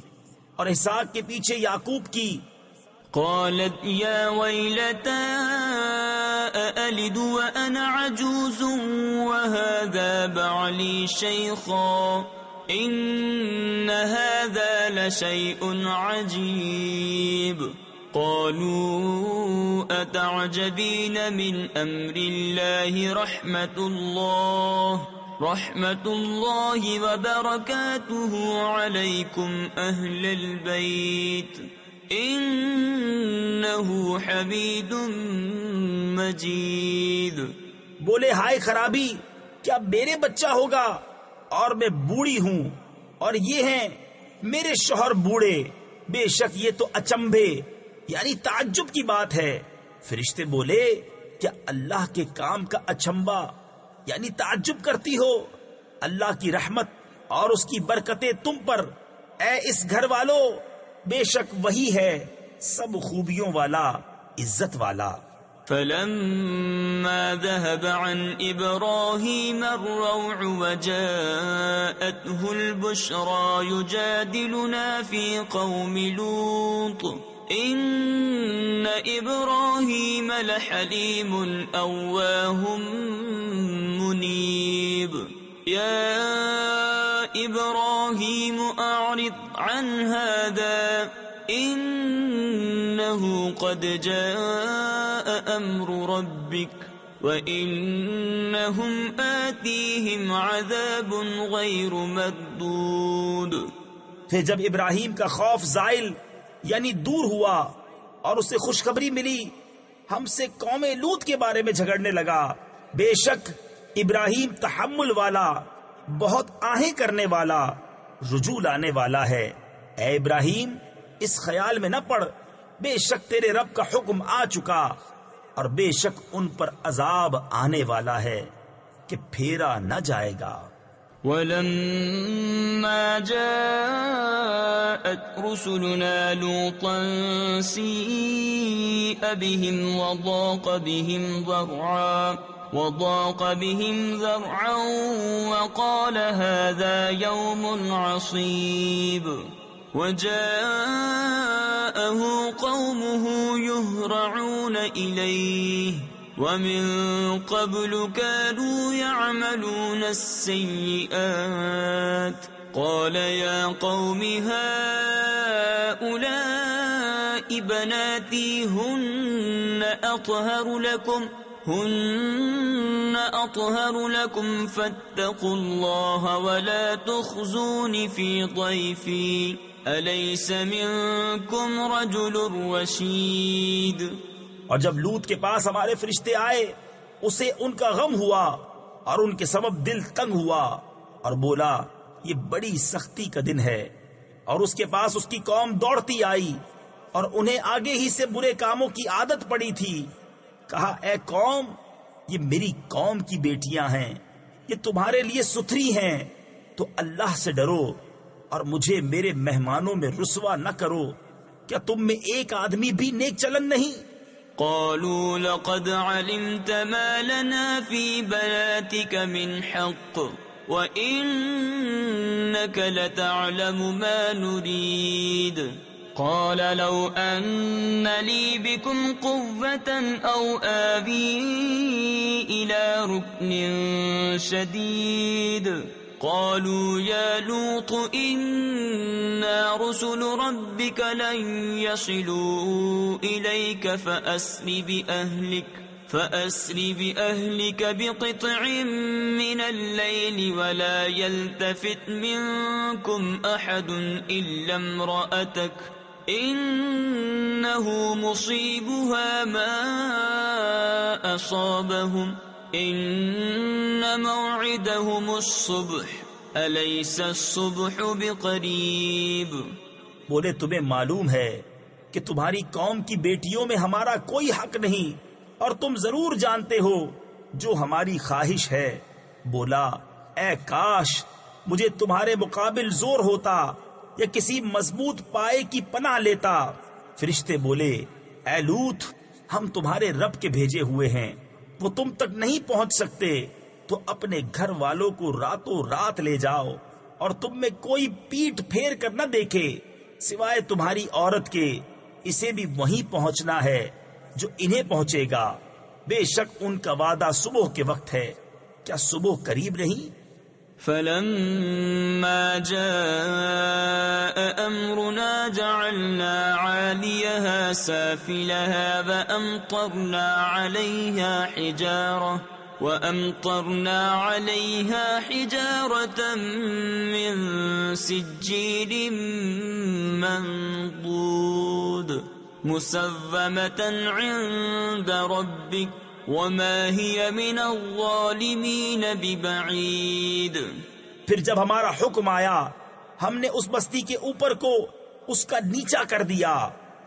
اور اسحاق کے پیچھے یعقوب کی۔ قالت یا ویلتا أألد وأنا عجوز وهذا بعلي شيخا إن هذا لشيء عجيب قالوا أتعجبين من أمر الله رحمة الله وبركاته عليكم أهل البيت إنه حميد مجید۔ بولے ہائے خرابی، کیا میرے بچہ ہوگا اور میں بوڑھی ہوں اور یہ ہیں میرے شوہر بوڑھے؟ بے شک یہ تو اچنبھے یعنی تعجب کی بات ہے۔ فرشتے بولے کیا اللہ کے کام کا اچنبا یعنی تعجب کرتی ہو؟ اللہ کی رحمت اور اس کی برکتیں تم پر اے اس گھر والو، بے شک وہی ہے سب خوبیوں والا، عزت والا۔ فلما ذهب عن إبراهيم الروع وجاءته البشرى يجادلنا في قوم لوط إن إبراهيم لحليم أواه منيب يا إبراهيم أعرض عن هذا إنه قد جاء أمر ربك وإنهم آتيهم عذاب غير مردود۔ پھر جب ابراہیم کا خوف زائل یعنی دور ہوا اور اسے خوشخبری ملی، ہم سے قوم لوط کے بارے میں جھگڑنے لگا۔ بے شک ابراہیم تحمل والا، بہت آہیں کرنے والا، رجوع لانے والا ہے۔ اے ابراہیم اس خیال میں نہ پڑ، بے شک تیرے رب کا حکم آ چکا اور بے شک ان پر عذاب آنے والا ہے کہ پھیرا نہ جائے گا۔ وَلَمَّا جَاءَتْ رُسُلُنَا لُوطًا سِيءَ بِهِمْ وضاق بهم ذرعا وقال هذا يوم عصيب وجاءه قومه يهرعون إليه ومن قبل كانوا يعملون السيئات قال يا قوم هؤلاء بناتي هن أطهر لكم فاتقوا الله ولا تخزون في ضيفي أليس منكم رجل رشيد۔ اور جب لوط کے پاس ہمارے فرشتے آئے اسے ان کا غم ہوا اور ان کے سبب دل تنگ ہوا اور بولا یہ بڑی سختی کا دن ہے۔ اور اس کے پاس اس کی قوم دوڑتی آئی، اور انہیں آگے ہی سے برے کاموں کی عادت پڑی تھی۔ کہا اے قوم، یہ میری قوم کی بیٹیاں ہیں، یہ تمہارے لیے ستھری ہیں، تو اللہ سے ڈرو اور مجھے میرے مہمانوں میں رسوا نہ کرو۔ کیا تم میں ایک آدمی بھی نیک چلن نہیں؟ قالوا لقد علمت ما لنا في بناتك من حق وإنك لتعلم ما نريد قال لو أن لي بكم قوة أو آوي إلى ركن شديد قالوا يا لوط إنا رسل ربك لن يصلوا إليك فأسر بأهلك بقطع من الليل ولا يلتفت منكم أحد إلا امرأتك إنه مصيبها ما أصابهم إن موعدهم الصبح أليس الصبح بقريب۔ بولے تمہیں معلوم ہے کہ تمہاری قوم کی بیٹیوں میں ہمارا کوئی حق نہیں، اور تم ضرور جانتے ہو جو ہماری خواہش ہے۔ بولا اے کاش مجھے تمہارے مقابل زور ہوتا یا کسی مضبوط پائے کی پناہ لیتا۔ فرشتے بولے اے لوط، ہم تمہارے رب کے بھیجے ہوئے ہیں، وہ تم تک نہیں پہنچ سکتے، تو اپنے گھر والوں کو راتوں رات لے جاؤ، اور تم میں کوئی پیٹ پھیر کر نہ دیکھے سوائے تمہاری عورت کے، اسے بھی وہیں پہنچنا ہے جو انہیں پہنچے گا، بے شک ان کا وعدہ صبح کے وقت ہے، کیا صبح قریب نہیں؟ فلما جاء أمرنا جعلنا عاليها سافلها وأمطرنا عليها حجارة من سجيل منضود مسومة عند ربك وما هي من الظالمين ببعيد۔ پھر جب ہمارا حکم آیا ہم نے اس بستی کے اوپر کو اس کا نیچا کر دیا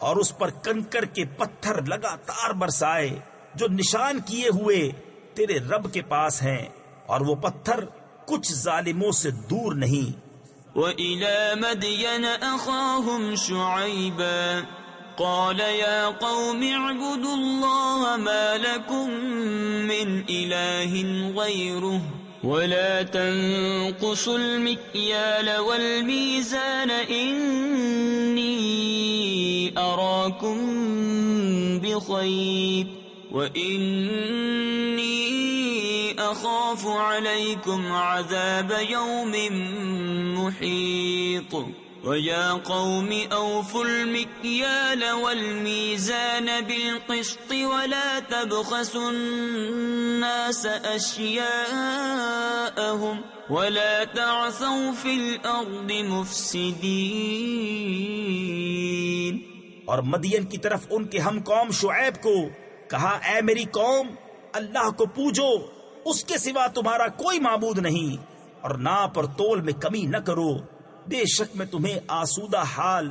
اور اس پر کنکر کے پتھر لگاتار برسائے جو نشان کیے ہوئے تیرے رب کے پاس ہیں، اور وہ پتھر کچھ ظالموں سے دور نہیں۔ وَإِلَى مَدْيَنَ أَخَاهُمْ شُعَيْبًا قال يا قوم اعبدوا الله ما لكم من إله غيره ولا تنقصوا المكيال والميزان إني أراكم بخير وإني أخاف عليكم عذاب يوم محيط وَيَا قَوْمِ أَوْفُوا الْمِكْيَالَ وَالْمِيزَانَ بِالْقِسْطِ وَلَا تَبْخَسُوا النَّاسَ أَشْيَاءَهُمْ وَلَا تَعْثَوْا فِي الْأَرْضِ مُفْسِدِينَ۔ اور مدین کی طرف ان کے ہم قوم شعیب کو کہا اے میری قوم، اللہ کو پوجو، اس کے سوا تمہارا کوئی معبود نہیں، اور ناپ اور تول میں کمی نہ کرو، بے شک میں تمہیں آسودہ حال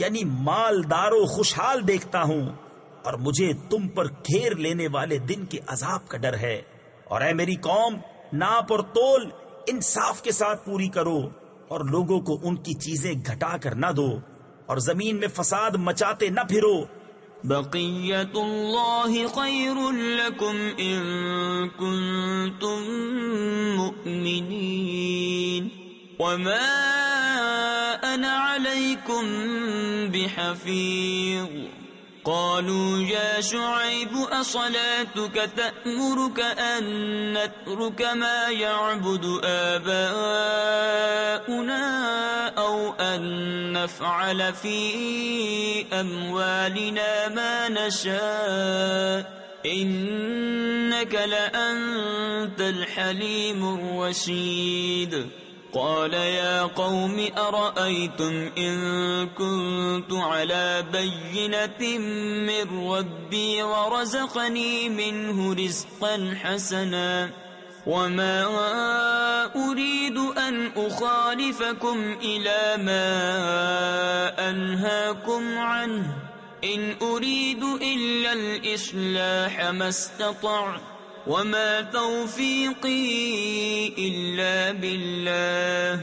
یعنی مالدار و خوشحال دیکھتا ہوں، اور مجھے تم پر گھیر لینے والے دن کے عذاب کا ڈر ہے۔ اور اے میری قوم، ناپ اور تول انصاف کے ساتھ پوری کرو، اور لوگوں کو ان کی چیزیں گھٹا کر نہ دو، اور زمین میں فساد مچاتے نہ پھرو۔ بقیت اللہ خیر لکم ان کنتم مؤمنین وما انا علیکم بحفیظ۔ قالوا يا شعيب أصلاتك تأمرك أن نترك ما يعبد آباؤنا أو أن نفعل في أموالنا ما نشاء إنك لأنت الحليم الرشيد۔ قال يا قوم أرأيتم إن كنت على بينة من ربي ورزقني منه رزقا حسنا وما أريد أن أخالفكم إلى ما أنهاكم عنه إن أريد إلا الإصلاح ما استطعت وما توفيقي إلا بالله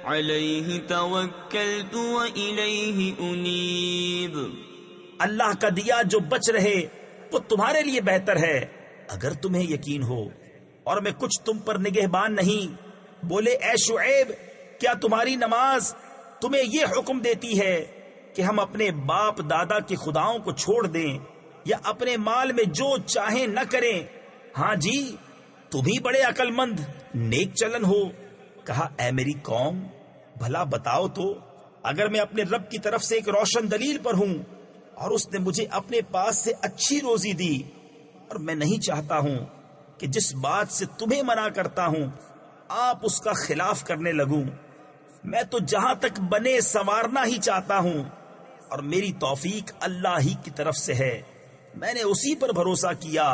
عليه توكلت وإليه أنيب۔ اللہ کا دیا جو بچ رہے وہ تمہارے لیے بہتر ہے اگر تمہیں یقین ہو، اور میں کچھ تم پر نگہبان نہیں۔ بولے اے شعیب، کیا تمہاری نماز تمہیں یہ حکم دیتی ہے کہ ہم اپنے باپ دادا کے خداؤں کو چھوڑ دیں یا اپنے مال میں جو چاہیں نہ کریں؟ ہاں جی، تم ہی بڑے عقل مند نیک چلن ہو۔ کہا اے میری قوم، بھلا بتاؤ تو، اگر میں اپنے رب کی طرف سے ایک روشن دلیل پر ہوں اور اس نے مجھے اپنے پاس سے اچھی روزی دی، اور میں نہیں چاہتا ہوں کہ جس بات سے تمہیں منع کرتا ہوں آپ اس کا خلاف کرنے لگوں، میں تو جہاں تک بنے سنوارنا ہی چاہتا ہوں، اور میری توفیق اللہ ہی کی طرف سے ہے، میں نے اسی پر بھروسہ کیا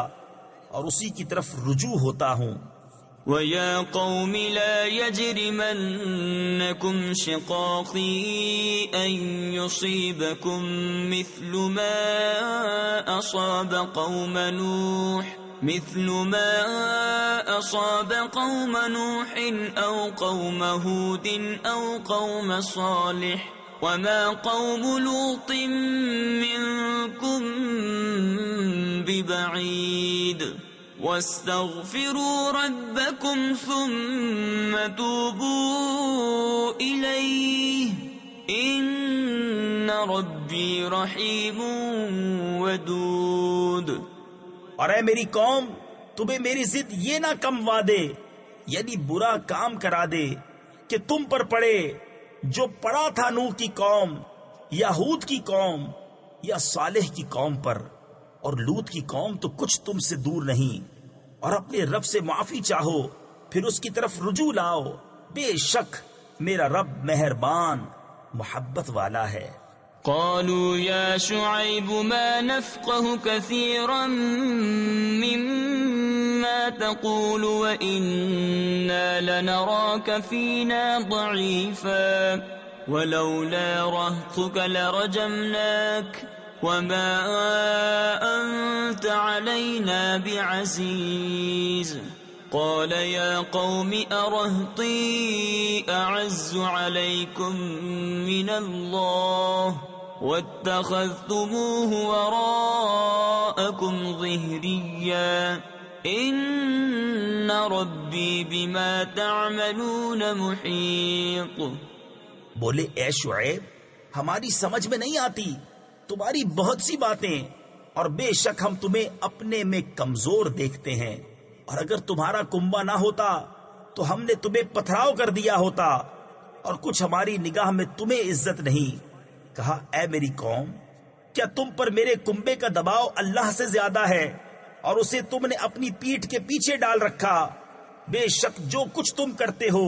اور اسی کی طرف رجوع ہوتا ہوں۔ وَيَا قَوْمِ لَا يَجْرِمَنَّكُمْ شِقَاقِي أَن يُصِيبَكُم مِّثْلُ مَا أَصَابَ قَوْمَ نُوحٍ أَوْ قَوْمَ هُودٍ أَوْ قَوْمَ صَالِحٍ وَمَا قَوْمُ لُوطٍ مِّنكُم بِبَعِيدٍ وَاسْتَغْفِرُوا رَبَّكُمْ ثُمَّ تُوبُوا إِلَيْهِ إِنَّ رَبِّي رَحِيمٌ وَدُودٌ۔ اور اے میری قوم، تمہیں میری ضد یہ نہ کموا دے، یعنی برا کام کرا دے کہ تم پر پڑے جو پڑا تھا نوح کی قوم یا ہود کی قوم یا صالح کی قوم پر، اور لوط کی قوم تو کچھ تم سے دور نہیں۔ اور اپنے رب سے معافی چاہو، پھر اس کی طرف رجوع لاؤ، بے شک میرا رب مہربان محبت والا ہے۔ قالوا يا شعيب ما نفقه كثيرا مما تقول وإنا لنراك فينا ضعيفا ولولا رهطك لرجمناك وما أنت علينا بعزيز۔ قال يا قوم أرهطي أعز عليكم من الله واتخذتموه وراءكم ظهريا إن ربي بما تعملون محيط۔ بولے اے شعیب، ہماری سمجھ میں نہیں آتی تمہاری بہت سی باتیں، اور بے شک ہم تمہیں اپنے میں کمزور دیکھتے ہیں، اور اگر تمہارا کنبہ نہ ہوتا تو ہم نے تمہیں پتھراؤ کر دیا ہوتا، اور کچھ ہماری نگاہ میں تمہیں عزت نہیں۔ کہا اے میری قوم، کیا تم پر میرے کنبے کا دباؤ اللہ سے زیادہ ہے، اور اسے تم نے اپنی پیٹھ کے پیچھے ڈال رکھا؟ بے شک جو کچھ تم کرتے ہو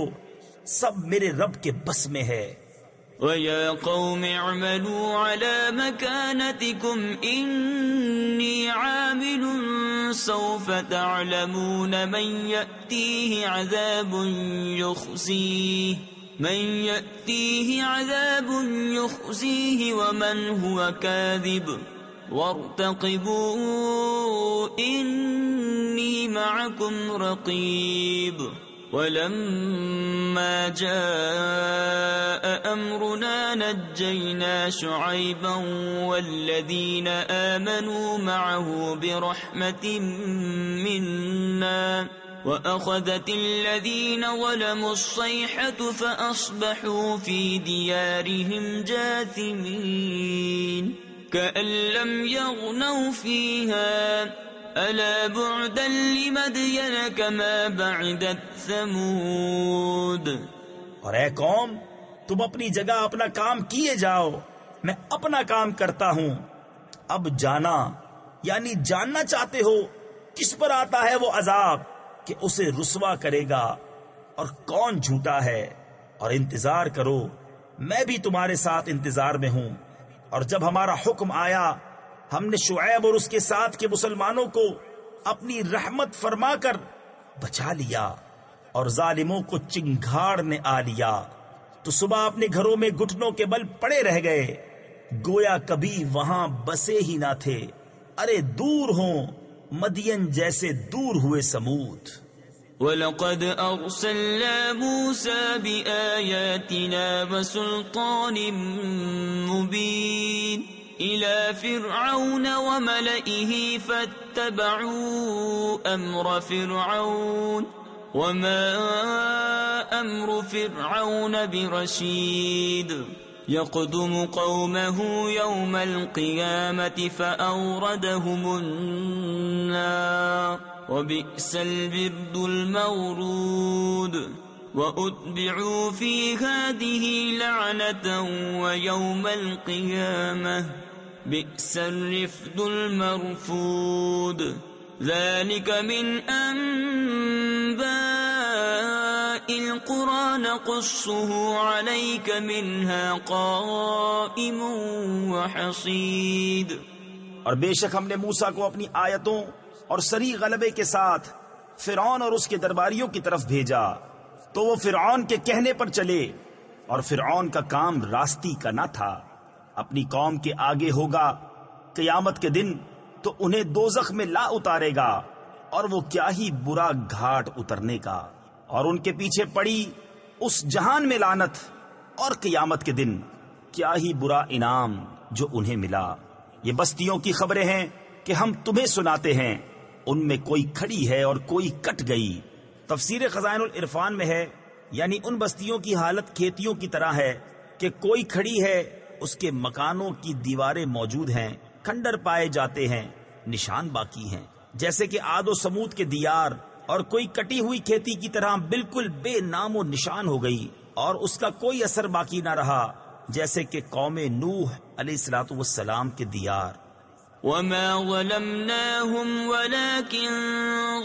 سب میرے رب کے بس میں ہے۔ وَيَا قَوْمِ اعْمَلُوا عَلَى مَكَانَتِكُمْ إِنِّي عَامِلٌ سَوْفَ تَعْلَمُونَ مَنْ يَأْتِيهِ عَذَابٌ يُخْزِيهِ وَمَنْ هُوَ كَاذِبٌ وَارْتَقِبُوا إِنِّي مَعَكُمْ رَقِيبٌ۔ وَلَمَّا جَاءَ أَمْرُنَا نَجَّيْنَا شُعَيْبًا وَالَّذِينَ آمَنُوا مَعَهُ بِرَحْمَةٍ مِنَّا وَأَخَذَتِ الَّذِينَ ظَلَمُوا الصَّيْحَةُ فَأَصْبَحُوا فِي دِيَارِهِمْ جَاثِمِينَ كَأَن لَّمْ يَغْنَوْا فِيهَا أَلَا بُعْدًا لِمَدْيَنَ كَمَا بَعِدَتْ ثَمُودُ۔ اور اے قوم، تم اپنی جگہ اپنا کام کیے جاؤ، میں اپنا کام کرتا ہوں۔ اب جانا یعنی جاننا چاہتے ہو کس پر آتا ہے وہ عذاب کہ اسے رسوا کرے گا، اور کون جھوٹا ہے، اور انتظار کرو، میں بھی تمہارے ساتھ انتظار میں ہوں۔ اور جب ہمارا حکم آیا، ہم نے شعیب اور اس کے ساتھ کے مسلمانوں کو اپنی رحمت فرما کر بچا لیا، اور ظالموں کو چنگھاڑ نے آ لیا، تو صبح اپنے گھروں میں گھٹنوں کے بل پڑے رہ گئے۔ گویا کبھی وہاں بسے ہی نہ تھے، ارے دور ہوں مدین جیسے دور ہوئے سمود۔ وَلَقَدْ أَرْسَلْنَا مُوسَى بِآيَاتِنَا وَسُلْطَانٍ مُبِينٍ إِلَى فِرْعَوْنَ وَمَلَئِهِ فَاتَّبَعُوا أَمْرَ فِرْعَوْنَ وَمَا أَمْرُ فِرْعَوْنَ بِرَشِيدٍ يَقْدُمُ قَوْمَهُ يَوْمَ الْقِيَامَةِ فَأَوْرَدَهُمُ النَّارَ وَبِئْسَ الْوِرْدُ الْمَوْرُودُ وَأُتْبِعُوا فِي هَذِهِ لَعْنَةً وَيَوْمَ الْقِيَامَةِ بِئْسَ الرِّفْدُ الْمَرْفُودُ ذَلِكَ مِنْ أَنْبَاءِ الْقُرَى نَقُصُّهُ عَلَيْكَ مِنْهَا قَائِمٌ وَحَصِيدٌ۔ اور بے شک ہم نے موسیٰ کو اپنی آیتوں اور سری غلبے کے ساتھ فرعون اور اس کے درباریوں کی طرف بھیجا، تو وہ فرعون کے کہنے پر چلے، اور فرعون کا کام راستی کا نہ تھا۔ اپنی قوم کے آگے ہوگا قیامت کے دن تو انہیں دوزخ میں لا اتارے گا، اور وہ کیا ہی برا گھاٹ اترنے کا، اور ان کے پیچھے پڑی اس جہان میں لعنت، اور قیامت کے دن کیا ہی برا انعام جو انہیں ملا۔ یہ بستیوں کی خبریں ہیں کہ ہم تمہیں سناتے ہیں، ان میں کوئی کھڑی ہے اور کوئی کٹ گئی۔ تفسیر خزائن العرفان میں ہے، یعنی ان بستیوں کی حالت کھیتیوں کی طرح ہے کہ کوئی کھڑی ہے، اس کے مکانوں کی دیواریں موجود ہیں، کھنڈر پائے جاتے ہیں، نشان باقی ہیں، جیسے کہ عاد و سمود کے دیار، اور کوئی کٹی ہوئی کھیتی کی طرح بالکل بے نام و نشان ہو گئی، اور اس کا کوئی اثر باقی نہ رہا، جیسے کہ قوم نوح علیہ السلام کے دیار۔ وَمَا ظَلَمْنَاهُمْ وَلَكِنْ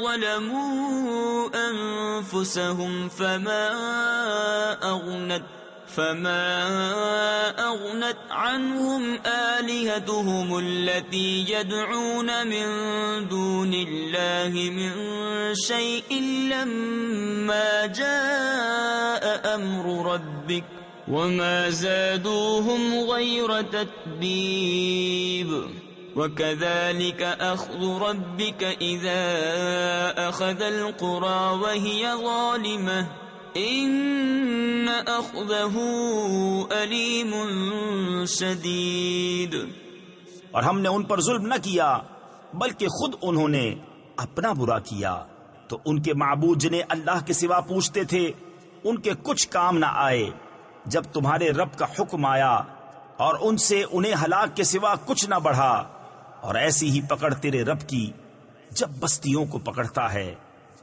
ظَلَمُوا أَنفُسَهُمْ فَمَا أَغْنَتْ عَنْهُمْ آلِهَتُهُمُ الَّتِي يَدْعُونَ مِن دُونِ اللَّهِ مِن شَيْءٍ لَمَّا جَاءَ أَمْرُ رَبِّكَ وَمَا زَادُوهُمْ غَيْرَ تَتْبِيبٍ وَكَذَلِكَ أَخْذُ رَبِّكَ إِذَا أَخَذَ الْقُرَى وَهِيَ ظَالِمَةٌ إِنَّ أَخْذَهُ أَلِيمٌ شَدِيدٌ۔ اور ہم نے ان پر ظلم نہ کیا بلکہ خود انہوں نے اپنا برا کیا، تو ان کے معبود جنہیں اللہ کے سوا پوچھتے تھے ان کے کچھ کام نہ آئے جب تمہارے رب کا حکم آیا، اور ان سے انہیں ہلاک کے سوا کچھ نہ بڑھا۔ اور ایسی ہی پکڑ تیرے رب کی جب بستیوں کو پکڑتا ہے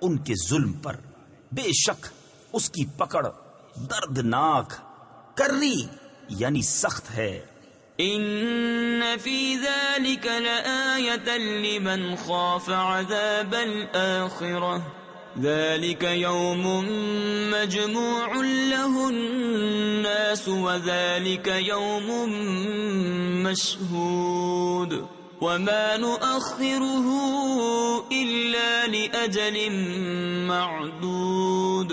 ان کے ظلم پر، بے شک اس کی پکڑ دردناک کرری یعنی سخت ہے۔ ان فی ذلک لآیۃ لمن خاف عذاب الآخرہ ذلك يوم مجموع له الناس وذلك يوم مشهود وما نؤخره إلا لأجل معدود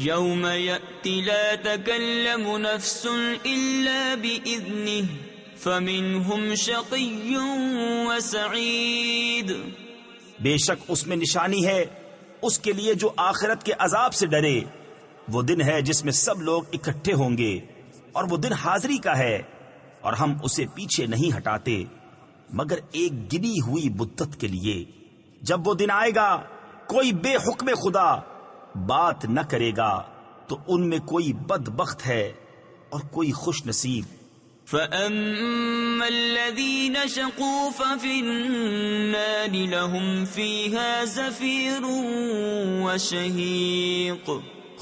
يوم يأتي لا تكلم نفس إلا بإذنه فمنهم شقي وسعيد۔ بے شک اس میں نشانی ہے اس کے لیے جو آخرت کے عذاب سے ڈرے۔ وہ دن ہے جس میں سب لوگ اکٹھے ہوں گے، اور وہ دن حاضری کا ہے، اور ہم اسے پیچھے نہیں ہٹاتے مگر ایک گنی ہوئی مدت کے لیے۔ جب وہ دن آئے گا کوئی بے حکم خدا بات نہ کرے گا، تو ان میں کوئی بدبخت ہے اور کوئی خوش نصیب۔ فَأَمَّا الَّذِينَ شَقُوا فَفِي النَّارِ لَهُمْ فِيهَا زَفِيرٌ وَشَهِيقٌ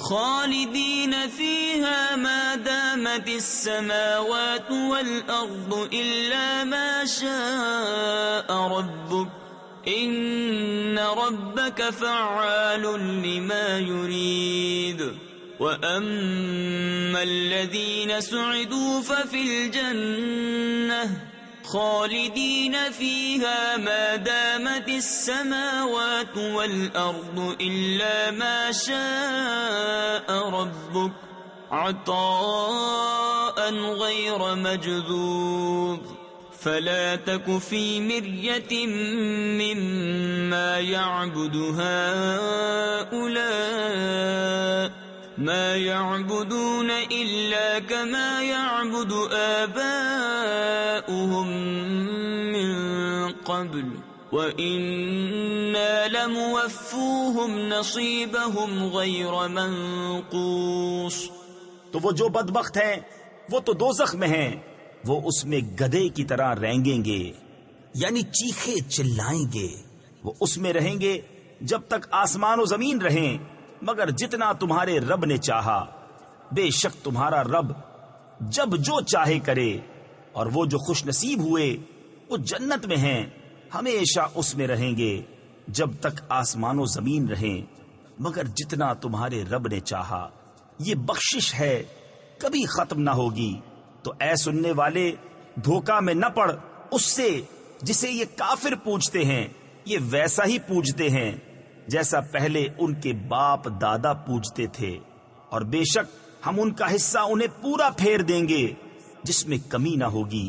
خَالِدِينَ فِيهَا مَا دَامَتِ السَّمَاوَاتُ وَالْأَرْضُ إِلَّا مَا شَاءَ رَبُّكَ إِنَّ رَبَّكَ فَعَّالٌ لِمَا يُرِيدُ۔ وَأَمَّا الَّذِينَ سُعِدُوا فَفِي الْجَنَّةِ خَالِدِينَ فِيهَا مَا دَامَتِ السَّمَاوَاتُ وَالْأَرْضُ إِلَّا مَا شَاءَ رَبُّكَ عَطَاءً عطاء غير مجذوذ فلا تك في مرية مما يعبد هؤلاء ما يعبدون إلا كما يعبد آباؤهم من قبل وَإِنَّا لَمُوَفُّوهُمْ نَصِيبَهُمْ غَيْرَ مَنْقُوصٍ۔ تو وہ جو بدبخت ہیں وہ تو دوزخ میں ہیں، وہ اس میں گدھے کی طرح رینگیں گے، یعنی چیخے چلائیں گے۔ وہ اس میں رہیں گے جب تک آسمان و زمین رہیں، مگر جتنا تمہارے رب نے چاہا۔ بے شک تمہارا رب جب جو چاہے کرے، اور وہ جو خوش نصیب ہوئے وہ جنت میں ہیں، ہمیشہ اس میں رہیں گے جب تک آسمان و زمین رہیں، مگر جتنا تمہارے رب نے چاہا۔ یہ بخشش ہے، کبھی ختم نہ ہوگی۔ تو اے سننے والے، دھوکہ میں نہ پڑ اس سے جسے یہ کافر پوجتے ہیں۔ یہ ویسا ہی پوجتے ہیں جیسا پہلے ان کے باپ دادا پوجتے تھے، اور بے شک ہم ان کا حصہ انہیں پورا پھیر دیں گے جس میں کمی نہ ہوگی۔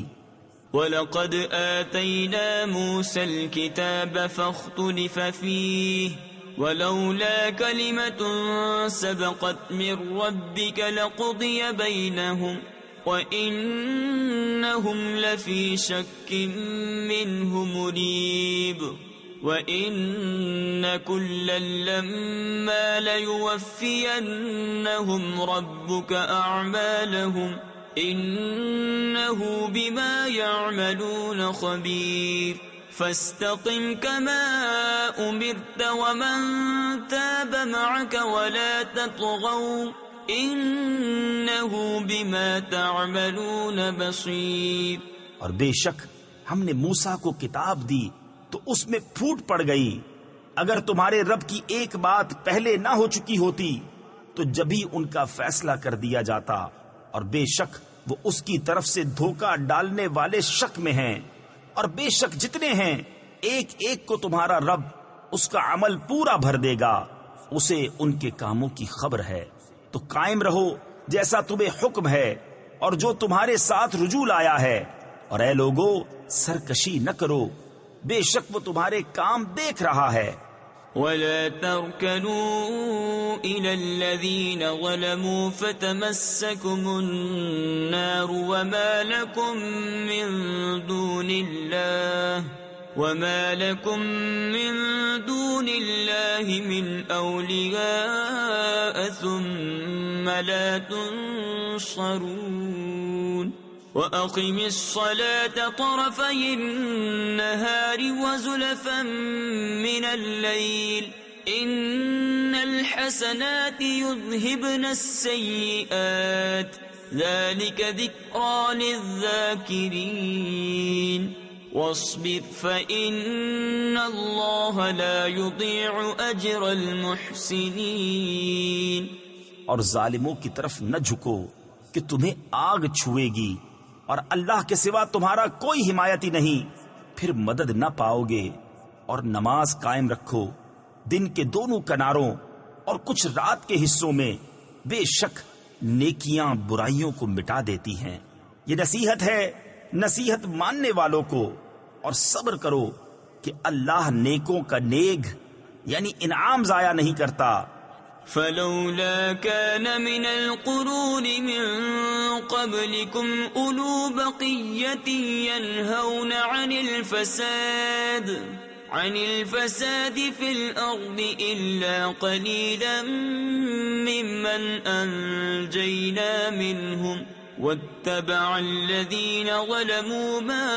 وَلَقَدْ آتَيْنَا مُوسَى الْكِتَابَ فَاخْتُلِفَ فِيهِ وَلَوْلَا كَلِمَةٌ سَبَقَتْ مِنْ رَبِّكَ لَقُضِيَ بَيْنَهُمْ وَإِنَّهُمْ لَفِي شَكٍّ مِّنْهُ مُرِيبٍ وَإِنَّ كُلًّا لَمَّا لَيُوَفِّيَنَّهُمْ رَبُّكَ أَعْمَالَهُمْ إِنَّهُ بِمَا يَعْمَلُونَ خَبِيرٌ فَاسْتَقِمْ كَمَا أُمِرْتَ وَمَنْ تَابَ مَعَكَ وَلَا تَطْغَوْا إِنَّهُ بِمَا تَعْمَلُونَ بَصِيرٌ۔ اور بے شک ہم نے موسیٰ کو کتاب دی تو اس میں پھوٹ پڑ گئی۔ اگر تمہارے رب کی ایک بات پہلے نہ ہو چکی ہوتی تو جبھی ان کا فیصلہ کر دیا جاتا، اور بے شک وہ اس کی طرف سے دھوکہ ڈالنے والے شک میں ہیں۔ اور بے شک جتنے ہیں ایک ایک کو تمہارا رب اس کا عمل پورا بھر دے گا، اسے ان کے کاموں کی خبر ہے۔ تو قائم رہو جیسا تمہیں حکم ہے اور جو تمہارے ساتھ رجوع آیا ہے، اور اے لوگو سرکشی نہ کرو، بے شک وہ تمہارے کام دیکھ رہا ہے۔ وَلَا تَرْكَنُوا إِلَى الَّذِينَ ظَلَمُوا فَتَمَسَّكُمُ النَّارُ وَمَا لَكُم مِّن دُونِ اللَّهِ مِنْ أَوْلِيَاءَ ثُمَّ لَا تُنصَرُونَ۔ وَأَقِمِ الصَّلَاةَ طَرَفَيِ النَّهَارِ وَزُلَفًا مِّنَ اللَّيْلِ إِنَّ الْحَسَنَاتِ يُذْهِبْنَ السَّيِّئَاتِ ذَلِكَ ذِكْرَى لِلذَّاكِرِينَ وَاصْبِرْ فَإِنَّ اللَّهَ لَا يُضِيعُ أَجْرَ الْمُحْسِنِينَ۔ اور ظالموں کی طرف نہ جھکو کہ تمہیں آگ چھوئے گی، اور اللہ کے سوا تمہارا کوئی حمایتی نہیں، پھر مدد نہ پاؤ گے۔ اور نماز قائم رکھو دن کے دونوں کناروں اور کچھ رات کے حصوں میں، بے شک نیکیاں برائیوں کو مٹا دیتی ہیں۔ یہ نصیحت ہے نصیحت ماننے والوں کو، اور صبر کرو کہ اللہ نیکوں کا نیک یعنی انعام ضائع نہیں کرتا۔ فلولا كان من القرون من قبلكم أولو بقية ينهون عن الفساد في الأرض إلا قليلا ممن أنجينا منهم واتبع الذين ظلموا ما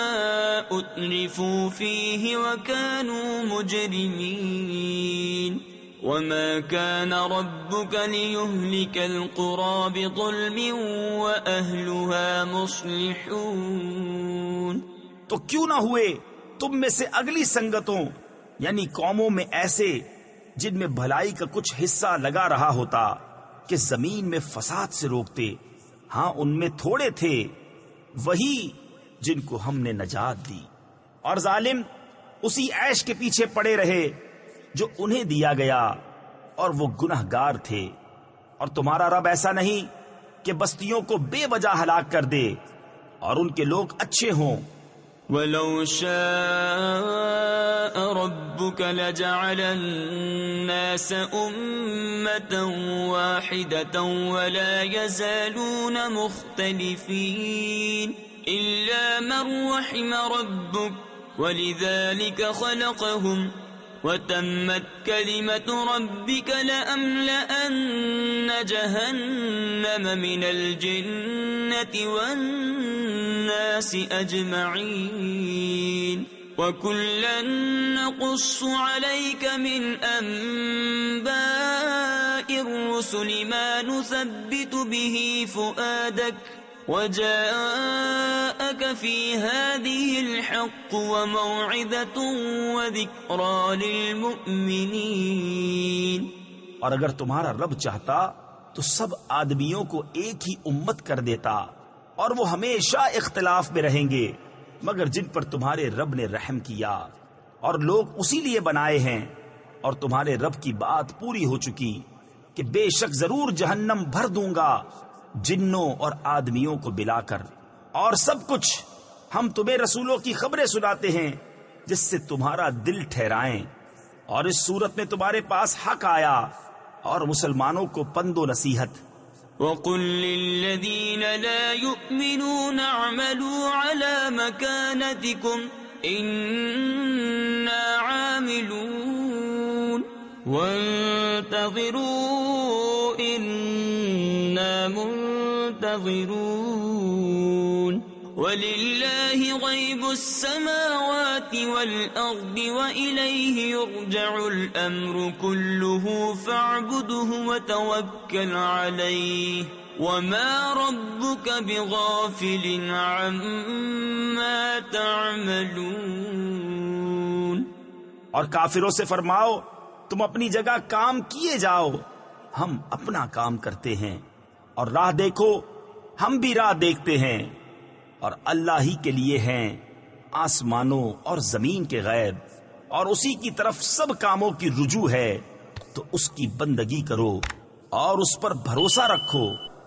أترفوا فيه وكانوا مجرمين وما كان ربك ليهلك القرى بظلم وأهلها مصلحون۔ تو کیوں نہ ہوئے تم میں سے اگلی سنگتوں یعنی قوموں میں ایسے جن میں بھلائی کا کچھ حصہ لگا رہا ہوتا کہ زمین میں فساد سے روکتے؟ ہاں ان میں تھوڑے تھے وہی جن کو ہم نے نجات دی، اور ظالم اسی عیش کے پیچھے پڑے رہے جو انہیں دیا گیا، اور وہ گنہگار تھے۔ اور تمہارا رب ایسا نہیں کہ بستیوں کو بے وجہ ہلاک کر دے اور ان کے لوگ اچھے ہوں۔ وَلَوْ شَاءَ رَبُّكَ لَجَعَلَ النَّاسَ أُمَّةً وَاحِدَةً وَلَا يَزَالُونَ مُخْتَلِفِينَ إِلَّا مَنْ رَحِمَ رَبُّكَ وَلِذَلِكَ خَلَقَهُمْ وَتَمَّتْ كَلِمَةُ رَبِّكَ لَأَمْلَأَنَّ جَهَنَّمَ مِنَ الْجِنَّةِ وَالنَّاسِ أَجْمَعِينَ وَكُلًّا نَقُصُّ عَلَيْكَ مِنْ أَنْبَاءِ الرُّسُلِ مَا نُثَبِّتُ بِهِ فُؤَادَكَ وَجَاءَكَ فِي هَذِهِ الْحَقُّ وَمَوْعِظَةٌ وَذِكْرَى لِلْمُؤْمِنِينَ۔ اور اگر تمہارا رب چاہتا تو سب آدمیوں کو ایک ہی امت کر دیتا، اور وہ ہمیشہ اختلاف میں رہیں گے، مگر جن پر تمہارے رب نے رحم کیا اور لوگ اسی لیے بنائے ہیں، اور تمہارے رب کی بات پوری ہو چکی کہ بے شک ضرور جہنم بھر دوں گا جنوں اور آدمیوں کو ملا کر، اور سب کچھ ہم تمہیں رسولوں کی خبریں سناتے ہیں جس سے تمہارا دل ٹھہرائیں، اور اس صورت میں تمہارے پاس حق آیا اور مسلمانوں کو پند و نصیحت۔ وَقُلْ لِلَّذِينَ لَا يُؤْمِنُونَ اعْمَلُوا عَلَى مَكَانَتِكُمْ إِنَّا عَامِلُونَ وَانتَظِرُوا إِنَّا مُنتَظِرُونَ وَلِلَّهِ غَيْبُ السَّمَاوَاتِ وَالْأَرْضِ وَإِلَيْهِ يُرْجَعُ الْأَمْرُ كُلُّهُ فَاعْبُدْهُ وَتَوَكَّلْ عَلَيْهِ وَمَا رَبُّكَ بِغَافِلٍ عَمَّا تَعْمَلُونَ۔ اور کافروں سے فرماؤ تم اپنی جگہ کام کیے جاؤ، ہم اپنا کام کرتے ہیں، اور راہ دیکھو ہم بھی راہ دیکھتے ہیں، اور اللہ ہی کے لیے ہیں آسمانوں اور زمین کے غیب، اور اسی کی طرف سب کاموں کی رجوع ہے، تو اس کی بندگی کرو اور اس پر بھروسہ رکھو۔